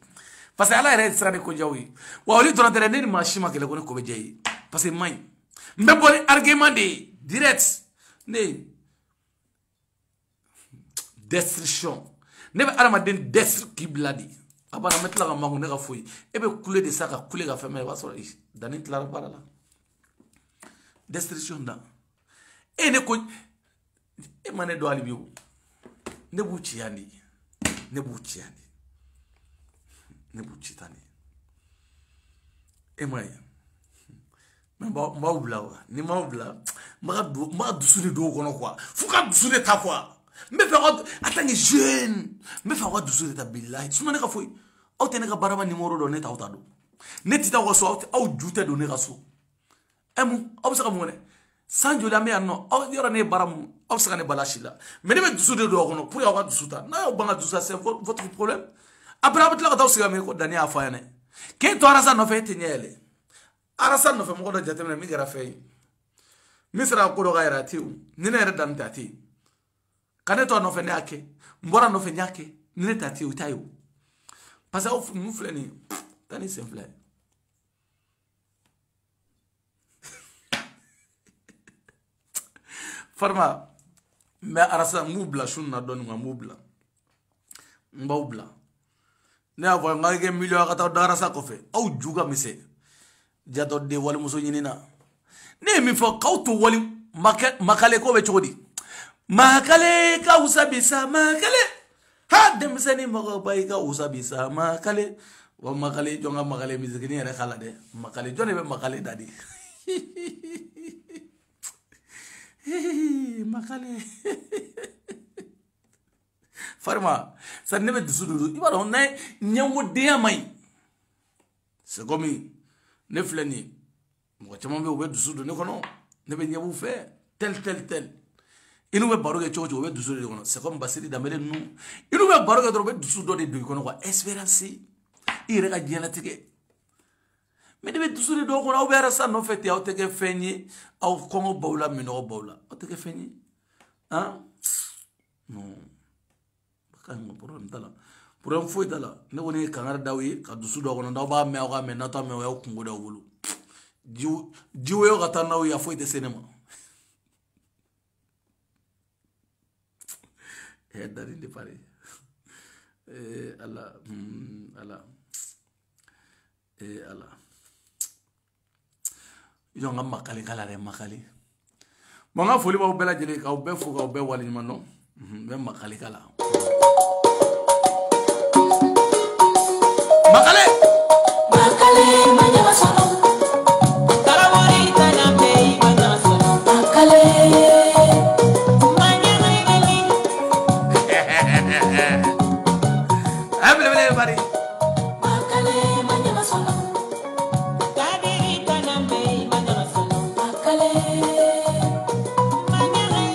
parce que ala ere tsaka ko jawi wa oli to na ne machima kele ko be jayi parce que may mbe boni argument de direct ne destruction ne be alama den destru kibladi abana metla ga mangu ne ga foyi e be kule de saka kule ga femme ba so danin tla barala destruction da e ne ko e mane do ali biu ne bu ciani e may Maubla, ni maubla, ma douceur de kono quoi. Faut que douceur de ta quoi. Me faire attends jeune, me faire douceur de ta billahi. Tu m'en as fait. Au tenir barama numéro de net autado. Net ta waso au jute de neraso. Emu, au saka mone. Sanjo la me anno, au yora ne baram, au saka ne balashila. Mais ne me douceur de kono pour avoir douceur. Na banga douceur c'est votre problème. Après avec la douceur me ko dani afayane. Ke to arasa no fait nyele. Arasa no fe mo do jatemna mi gara fey misra ko do gaira tiu ni ne dan tati kane to no fe ne ake mbora no fe nyake ni ne tati u tayo parce que nous fleni tani simple farma me arasa mubla shunna don ma mubla mbawbla ne avo ngage million ka taw darasa ko fe au juga mise jato de wali muso nyinina ne mi fo kautu wali makale ko be chodi makale ka usabisa makale ha dem seni mago bay ka usabisa makale wa makale jonga makale mizikini ere khala de makale jone be makale dadi makale farma sa ne be dusudu ibaro ne nyango de amai c'est comme ne fleni mo chama be obe dusudu ne kono ne be nyabu fe tel inu be baroge chocho obe dusudu kono c'est comme basiri damele nu inu be baroge do be dusudu de do kono quoi espérance ire ka jela tike me de be dusudu do kono obe ara sa no fete au teke fenyi au komo bawla mino bawla au teke fenyi hein non bakay mo problème dala pour un fou dala ne woni kangar dawi ka dusu do kono ba me o me na to me o kungo do wulu jiwo yo gata na ya fo de cinema e dari de pare ala yo ngam makali kala re makali mo nga foli ba bela jele ka be fo ka be wali man no be makali kala makale manya solo tarawari tana pei manya solo makale manya ngai everybody makale manya solo tadi tana pei manya solo makale manya ngai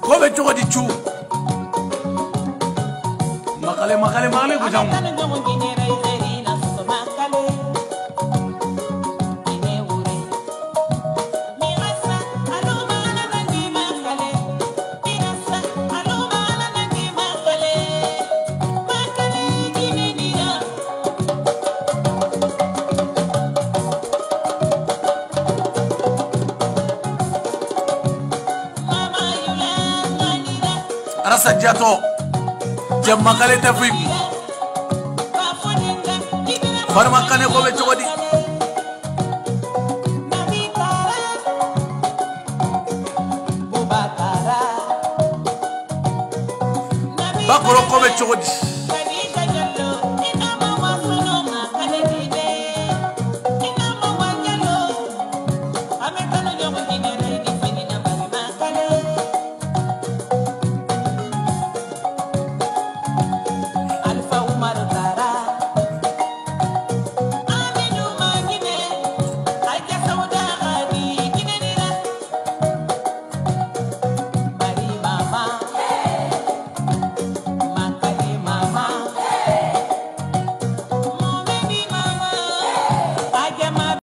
Kobe chogo di chu makale ko jam Arasa jato jam makale tafik far makane ko be chogodi bakoro ko be chogodi